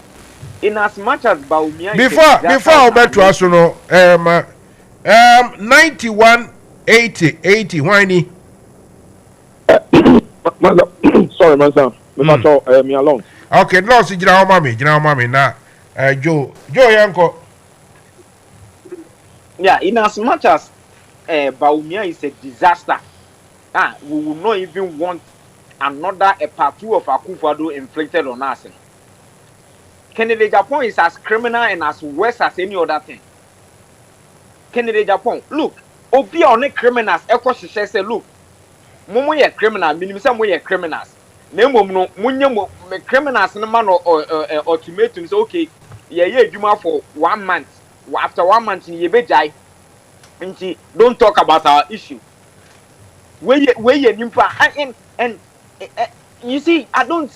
in as much as Baumia before I bet to us, you know, 91, 80, whiny. Sorry, Mansa. Me alone. Okay, no, see, mommy, now, Joe, Yanko. Yeah, in as much as Baumia is a disaster, we will not even want another part two of Akufo-Addo inflicted on us. Kennedy Japan is as criminal and as worse as any other thing. Kennedy Japan, look, Obi on the criminals, Eko Shishe say, look, Momo ye criminal, minimum we ye criminals. Nemo no munye criminals no man or ultimatum say okay, ye juma for 1 month. After 1 month ye be die. Don't talk about our issue. Where ye nimpa and you see, I don't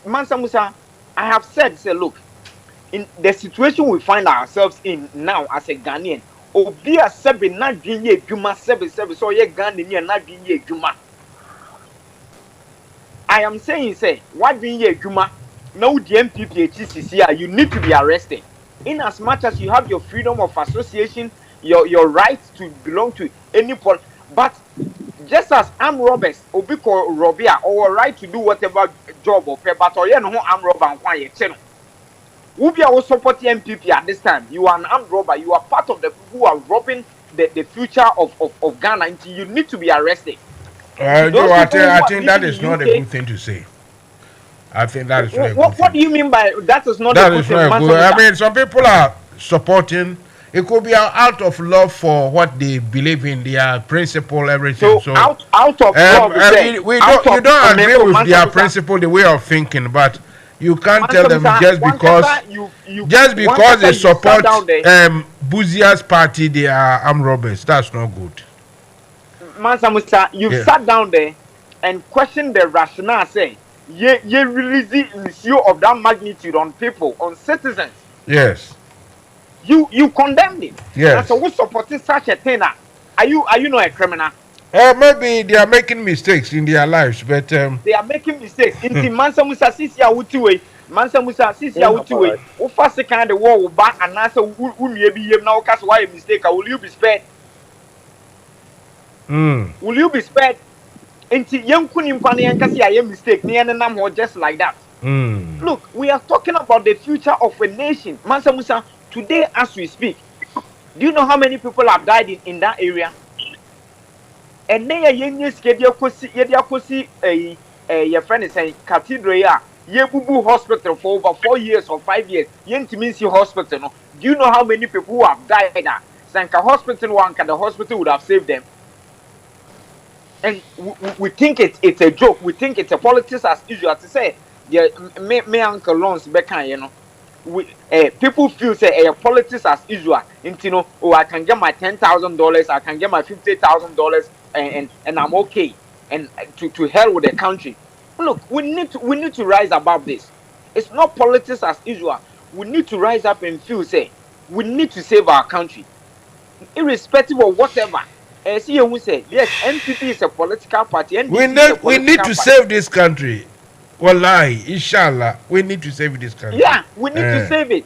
Mansa Musa, I have said, say look, in the situation we find ourselves in now as a Ghanaian, Obi a sebe na dwinye adwuma sebe so ye Ghanaian na dwinye adwuma. I am saying say what dwinye adwuma now the MPP HCC you need to be arrested. In as much as you have your freedom of association, your right to belong to any but just as armed robbers, Obi ko robia or right to do whatever job or pay, but or no armed robber and quiet channel. Ubi are support MPP at this time. You are an armed robber. You are part of the people who are robbing the future of Ghana. Until you need to be arrested. Joe, I think that is not a good thing to say. I think that is not a good thing. What do you mean by that is not a good thing? I mean, some people are supporting. It could be out of love for what they believe in, their principle, everything. So out of love, you don't agree with their principle, the way of thinking, but you can't tell them just because they support Buzia's party, they are armed robbers. That's not good. Mansa Musa, you've sat down there and questioned the rationale, say, ye release the issue of that magnitude on people, on citizens. Yes. You condemned it. Yes. So who supporting such a thing? Are you not a criminal? Maybe they are making mistakes in their lives, but they are making mistakes. In Mansa Musa sisi ya utuwe. Mansa Musa sisi ya utuwe. Ufa second the war will back and answer who ye be yem now cause why a mistake. Will you be spared? Will you be spared? Inti young kunim pani yankasi ya mistake. Ni anam or just like that. Look, we are talking about the future of a nation. Mansa Musa, today as we speak, do you know how many people have died in that area? And then ye kosi your friend is saying cathedral ye bubu hospital for over 4 years or 5 years. Ye intimacy hospital. No. Do you know how many people who have died there? Sanka hospital the hospital would have saved them. And we think it's a joke. We think it's a politics as usual to say. Me uncle loans back, you know. People feel say politics as usual. You know, I can get my $10,000, I can get my $50,000, and I'm okay. And to hell with the country. Look, we need to rise above this. It's not politics as usual. We need to rise up and feel say we need to save our country, irrespective of whatever. See you say yes, NPP is a political party. We need to save this country. Wallahi, inshallah, we need to save this country. Yeah, we need to save it.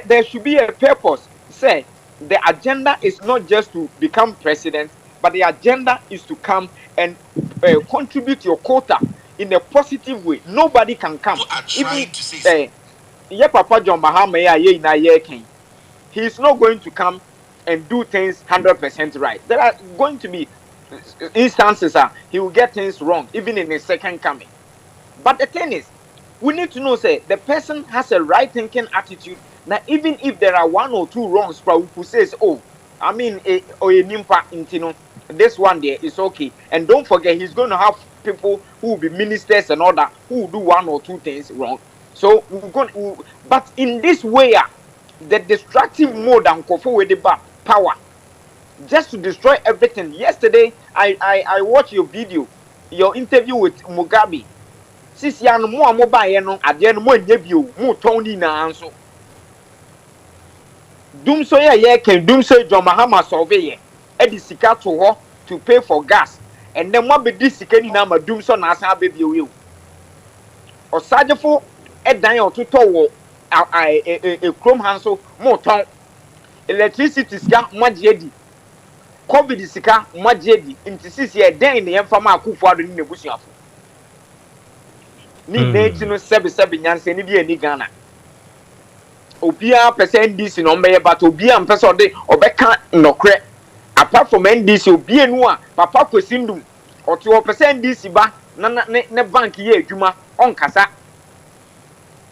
There should be a purpose. Say the agenda is not just to become president, but the agenda is to come and contribute your quota in a positive way. Nobody can come. Even Papa John Mahama, he's not going to come and do things 100% right. There are going to be instances he will get things wrong, even in his second coming. But the thing is, we need to know, say, the person has a right thinking attitude. Now, even if there are 1 or 2 wrongs, who says, oh, I mean, this one there is okay. And don't forget, he's going to have people who will be ministers and all that, who will do 1 or 2 things wrong. So, but in this way, the destructive mode and with the power, just to destroy everything. Yesterday, I watched your video, your interview with Mugabe. Since you are more mobile, at the end, more debut, more Tony Nanso. Doom so ya can doom so John Mahama survey, Eddie Sika to her to pay for gas, and then what be this Sikani number doom so Nasa baby will. Or Sajafo, Ed Dion to tow a chrome hansel, more tongue. Electricity scan, Majedi. COVID Sika, Majedi, into 6 years, then in the Enfama Kufa in the bush. Ni no sebi nyanse ni bi ani Ghana obia percent NDC no mbeye but obia mpese ode obeka nokre apart from NDC obia nu a papa kwesindum oto percent NDC ba na ne bank ye adwuma onkasa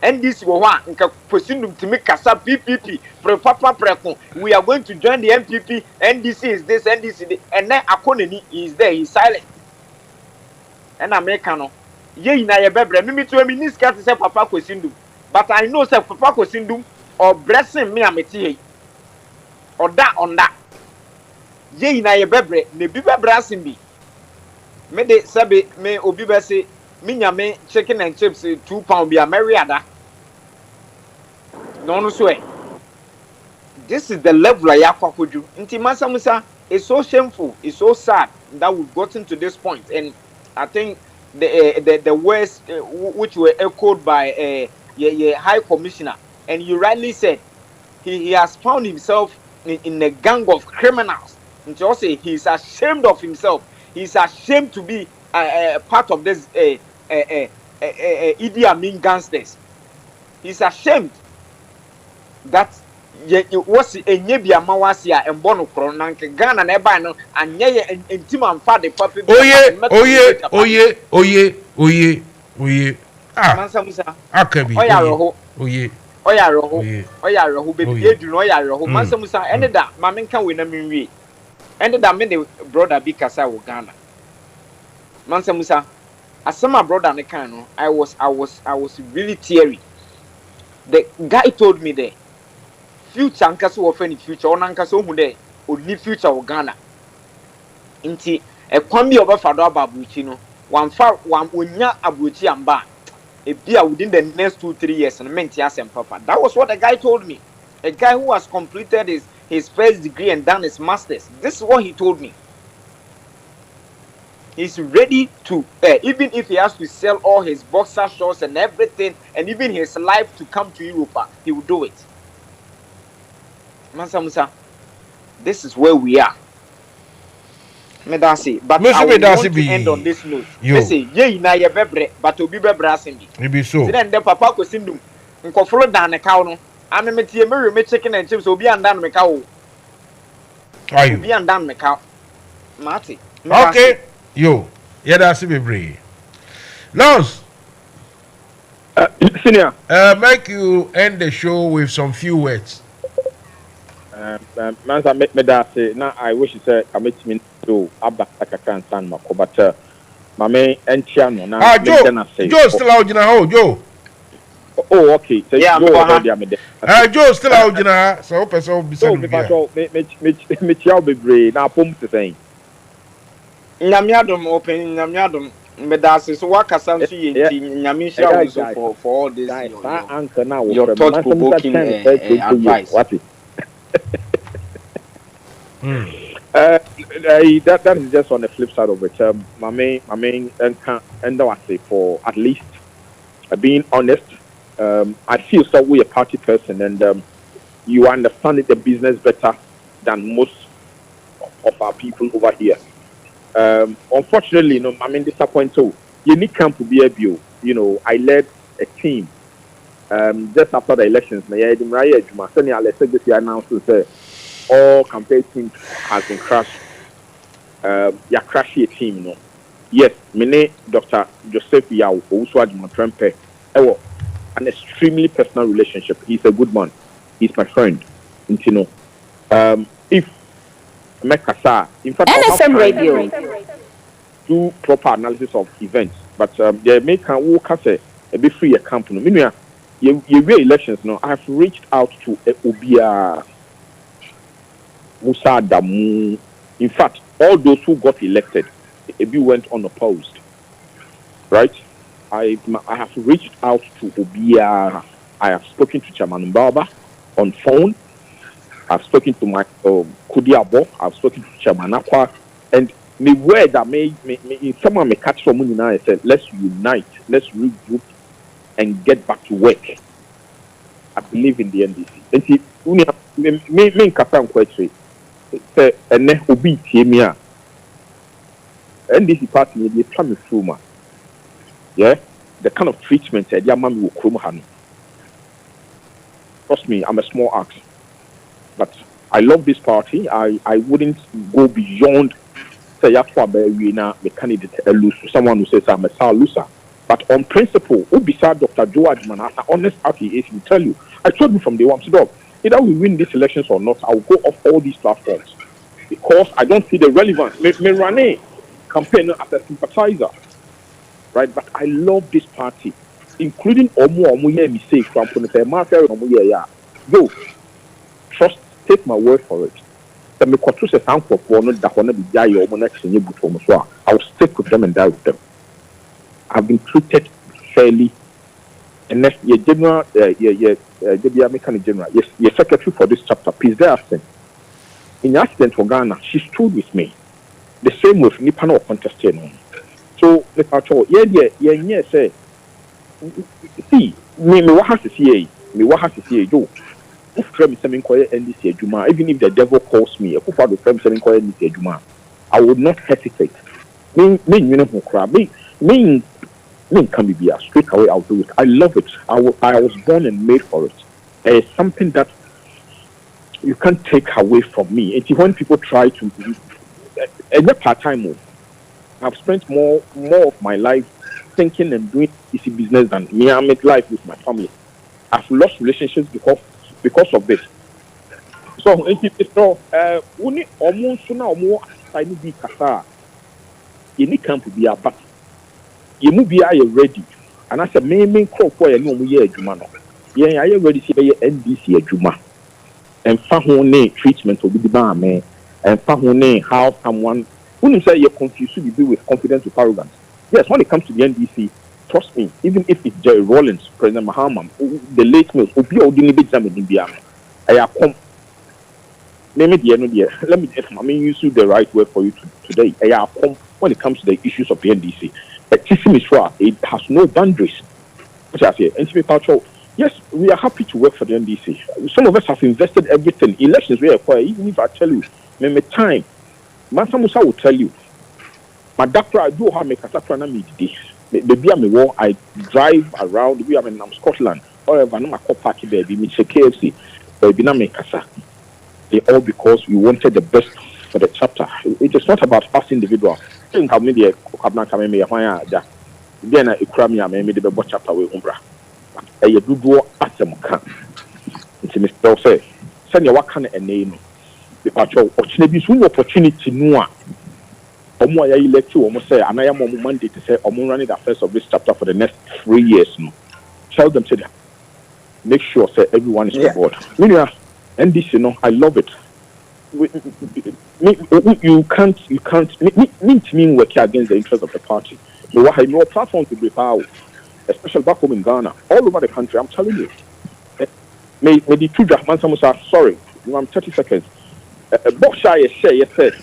NDC wo ho a nka kwesindum timi kasa PPP papa preko we are going to join the MPP NDC is this NDC and then akonani is there, he's silent and America no ye na ye bebre me to me niska to say papa kwesindum but I know say papa kwesindum or blessing me ameti he or that on that ye na ye bebre ne bi bebre asimbi me de sabe me obi be say me nyame chicken and chips 2 pound be ameriada no so this is the level I akwakoju nti Mansa Musa is so shameful, it's so sad that we've gotten to this point, and I think the words which were echoed by High Commissioner, and you rightly said he has found himself in a gang of criminals. And to say he's ashamed of himself. He's ashamed to be part of this Idi Amin gangsters. He's ashamed that it was a nyebia mawasia and bono kronanke Ghana neba no anye intima mfa de papi. Oye. Mansa Musa. Akabi. Oya roho baby edu no oya roho. Mansa Musa ene da ma menka we na menwie. Ene da me de brother bi kasa wo Ghana. Mansa Musa asema brother ne kan no I was really teary. The guy told me there future ankaso wo fa ni future ona ankaso hu de oni future wo Ghana nti ekwan bi obafa do ababuchi no wan onya abuchi amba e bia within the next 2-3 years and menti asem papa. That was what the guy told me, a guy who has completed his first degree and done his masters. This is what he told me. He's ready to even if he has to sell all his boxer shorts and everything and even his life to come to Europe, he will do it. Mansa Musa, this is where we are. Medasi, but I want to end on this note. Me say, ye na ye bebre, but obi bebre asindi. Maybe so. Then the papa ko sindum. Nko follow down the cow no. Ame metie me chicken and chips obi andan me cow. Are you? Obi andan me cow. Mati. Okay. Yo, yeah, that's bebre. Lons. Senior. Make you end the show with some few words. Mansa me that say now I wish you say commitment to Abba Kaka San Mako, but Mame and Chiano now. Joe still out in a hole, Joe. Oh, okay. So yeah, Joe still out in a so person be so me be brave now pump the thing. Nyamiadum open Nyamiadum Medasi so what Kasan see Nyamisha for all this anchor now your thought provoking advice. What that is just on the flip side of it. My main and I say for at least being honest. I feel so we a party person, and you understand the business better than most of our people over here. Unfortunately, disappointed. You need camp to be a view. I led a team just after the elections. I announced that all campaign teams has been crashed. You crash your team, Yes, me Dr. Joseph Yao, also had my trempe. An extremely personal relationship. He's a good man. He's my friend. If Mekasa, in fact, NFM Radio do proper analysis of events, but they make a walk as a bit free a company. Meanwhile, you elections now. I have reached out to Obia, Musa, Damu. In fact, all those who got elected, Ebi went unopposed. Right? I have reached out to Obia. I have spoken to Chairman Mbaba on phone. I've spoken to my Kudiabo. I've spoken to Chairman Akwa. And the word that someone may catch from me now and said, let's unite, let's regroup and get back to work. I believe in the NDC. And see, me Kafan Kwetri say, and then Obi Tiemia. NDC party, they try me through, yeah, the kind of treatment that Yaman will come. Trust me, I'm a small axe, but I love this party. I wouldn't go beyond say the candidate lose to someone who says I'm a star loser. But on principle, beside Dr. Joe Adman, as an honest party is, will tell you, I told you from day one, so either we win these elections or not, I'll go off all these platforms because I don't see the relevance. Me run a campaign as a sympathizer. Right, but I love this party, including Omu mistake from Yo, trust, take my word for it. I will stick with them and die with them. I've been treated fairly, and next year, general, yes, your secretary for this chapter, Peace there. In the accident for Ghana, she stood with me. The same with Nipano contesting. So, say, see, me what has to see, do. Even if the devil calls me, I would not hesitate. Me can be straight away. I'll do it. I love it. I was born and made for it. It's something that you can't take away from me. And when people try to, it's a part-time move. I've spent more of my life thinking and doing easy business than me. I make life with my family. I've lost relationships because of this. So only almost now I need be kasa. You need camp to be a but you move be ready. And I said main crop for a no year jumano. Yeah, I already see NDC a juma. And fahone treatment will be the bar man. And fahone how someone wouldn't say you're confused, you do with confidence with arrogance. Yes, when it comes to the NDC, trust me, even if it's Jerry Rawlings, President Mahama, the late mills, will be ordinary big jam in India. Let me use the right word for you today. When it comes to the issues of the NDC, it has no boundaries. Yes, we are happy to work for the NDC. Some of us have invested everything. Elections we acquire, even if I tell you, time. Mansa Musa will tell you, my doctor, I do have a cataclysm meet this. I drive around, we are in Scotland, or I'm a party there, we meet KFC, they all because we wanted the best for the chapter. It is not about us individuals. Then I made the chapter with Umbra. You do at them can. It's Mr. Say, send your kind of name. The opportunity no. I elect you almost say, and I am on Monday to say, I'm running the affairs of this chapter for the next 3 years. No. Tell them to them. Make sure say everyone is on board. And this, I love it. You can't mean work against the interest of the party. So I have no platform to be power, especially back home in Ghana, all over the country. I'm telling you. May the two Mansa Musa, sorry, I'm 30 seconds. Boxer, yes, said.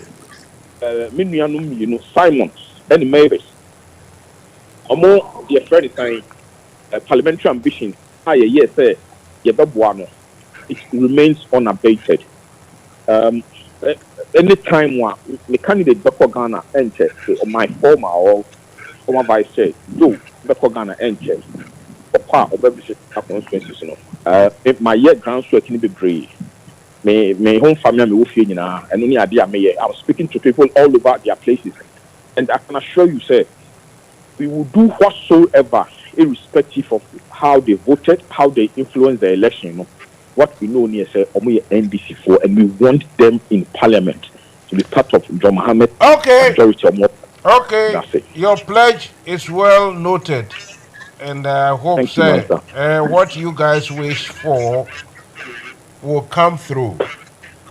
Minianum, Simon, and Mavis. Omo, your friend is saying parliamentary ambition. Yes, sir. It remains unabated. Anytime the candidate Dr. Ghana enter, or my former or former vice chair, do Dr. Ghana enter, or part of every constituency, if my year grants work can be brave. My home family will feel and only idea I was speaking to people all over their places, and I can assure you, sir, we will do whatsoever, irrespective of how they voted, how they influenced the election. What we know near say NDC4, and we want them in parliament to be part of John Mohammed. Majority of Okay. That's it. Your pledge is well noted, and I hope what you guys wish for will come through.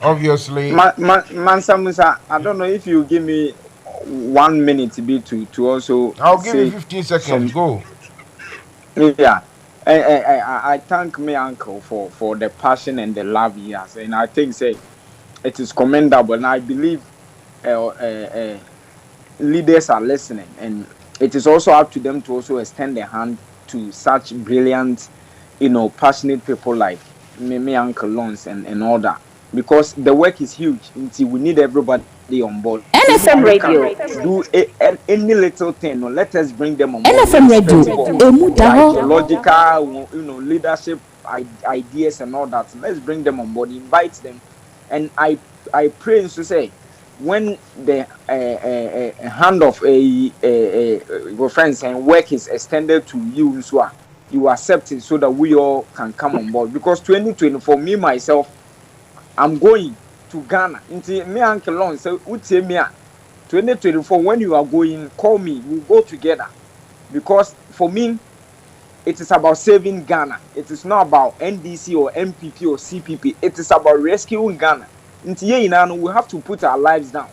Obviously, Mansa Musa, I don't know if you give me 1 minute to also. I'll give you 15 seconds. Go. Yeah. I thank my uncle for the passion and the love he has, and I think it is commendable, and I believe leaders are listening, and it is also up to them to also extend their hand to such brilliant, passionate people like my uncle Lons and all that, because the work is huge. Until we need everybody on board. NFM Radio. Do any little thing. Let us bring them on board. NFM Radio. Logical, leadership ideas and all that. Let's bring them on board. Invite them, and I pray to say, when the hand of your friends and work is extended to you, so you accept it, so that we all can come on board. Because 2024, me myself, I'm going to Ghana. Into me uncle Lon say, "Utie me 2024. When you are going, call me. We'll go together." Because for me, it is about saving Ghana. It is not about NDC or MPP or CPP. It is about rescuing Ghana. Into we have to put our lives down.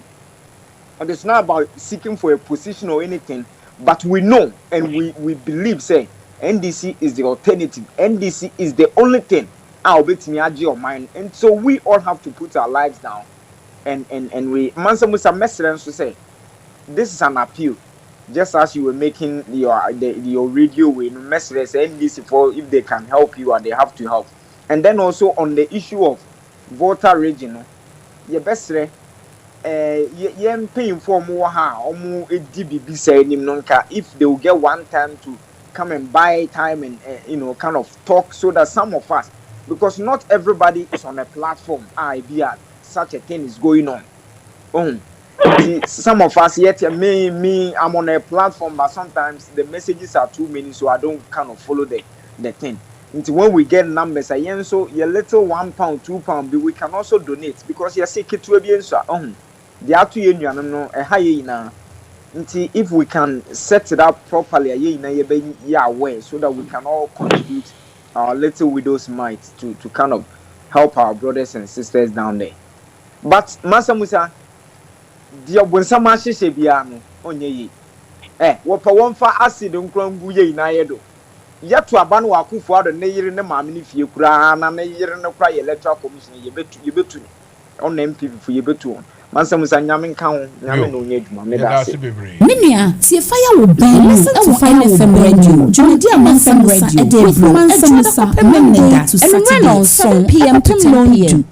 And it's not about seeking for a position or anything. But we know and we believe, say, NDC is the alternative. NDC is the only thing. I'll bet me your mind, and so we all have to put our lives down, and we Mansa Musa message to say, this is an appeal, just as you were making your radio with messages NDC for if they can help you and they have to help, and then also on the issue of voter region, your best paying for more DBB saying if they will get one time to come and buy time and kind of talk, so that some of us. Because not everybody is on a platform. Such a thing is going on. Some of us yet me, I'm on a platform, but sometimes the messages are too many, so I don't kind of follow the thing. Until when we get numbers, so your little £1, £2, we can also donate because you're sick to be so. They are to you a high now. Until if we can set it up properly, aware so that we can all contribute our little widow's mite to kind of help our brothers and sisters down there. But Mansa Musa, dear Bonsama Shebiano, on ye. What one for acid on Cronguye in Aedo. Yet to abandon Waku for the nair in the mammy if you cry and a year and a cry electoral commission, you bet to on MP for your beton. Mansa Musa Yamin Count, Yamin Minia, see a fire will burn. Listen to NFM Radio. Julia Mansa Radio. With Mansa Musa, Monday to Saturday, 7 p.m. to 10 p.m.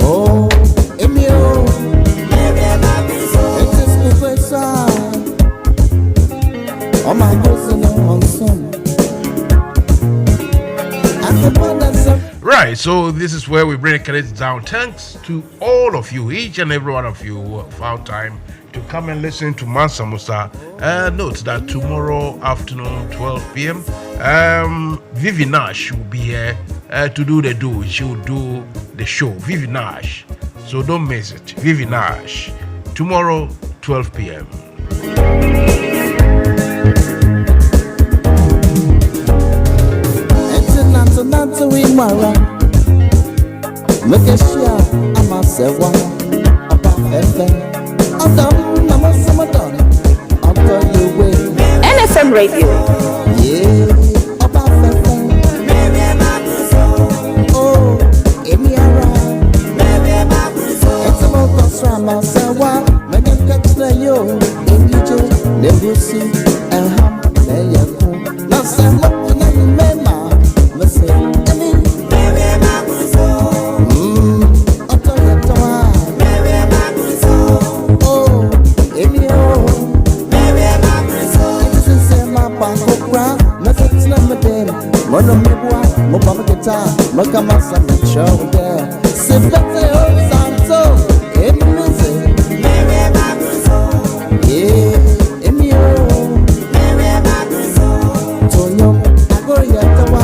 Oh Right, so this is where we bring it down. Thanks to all of you, each and every one of you who found time to come and listen to Mansa Musa. Note that tomorrow afternoon, 12 p.m., Vivi Nash will be here to do the do. She will do the show, Vivi Nash. So don't miss it. Vivi Nash, tomorrow, 12 p.m. NFM Radio. Maka masa show there. Sit back, Santo.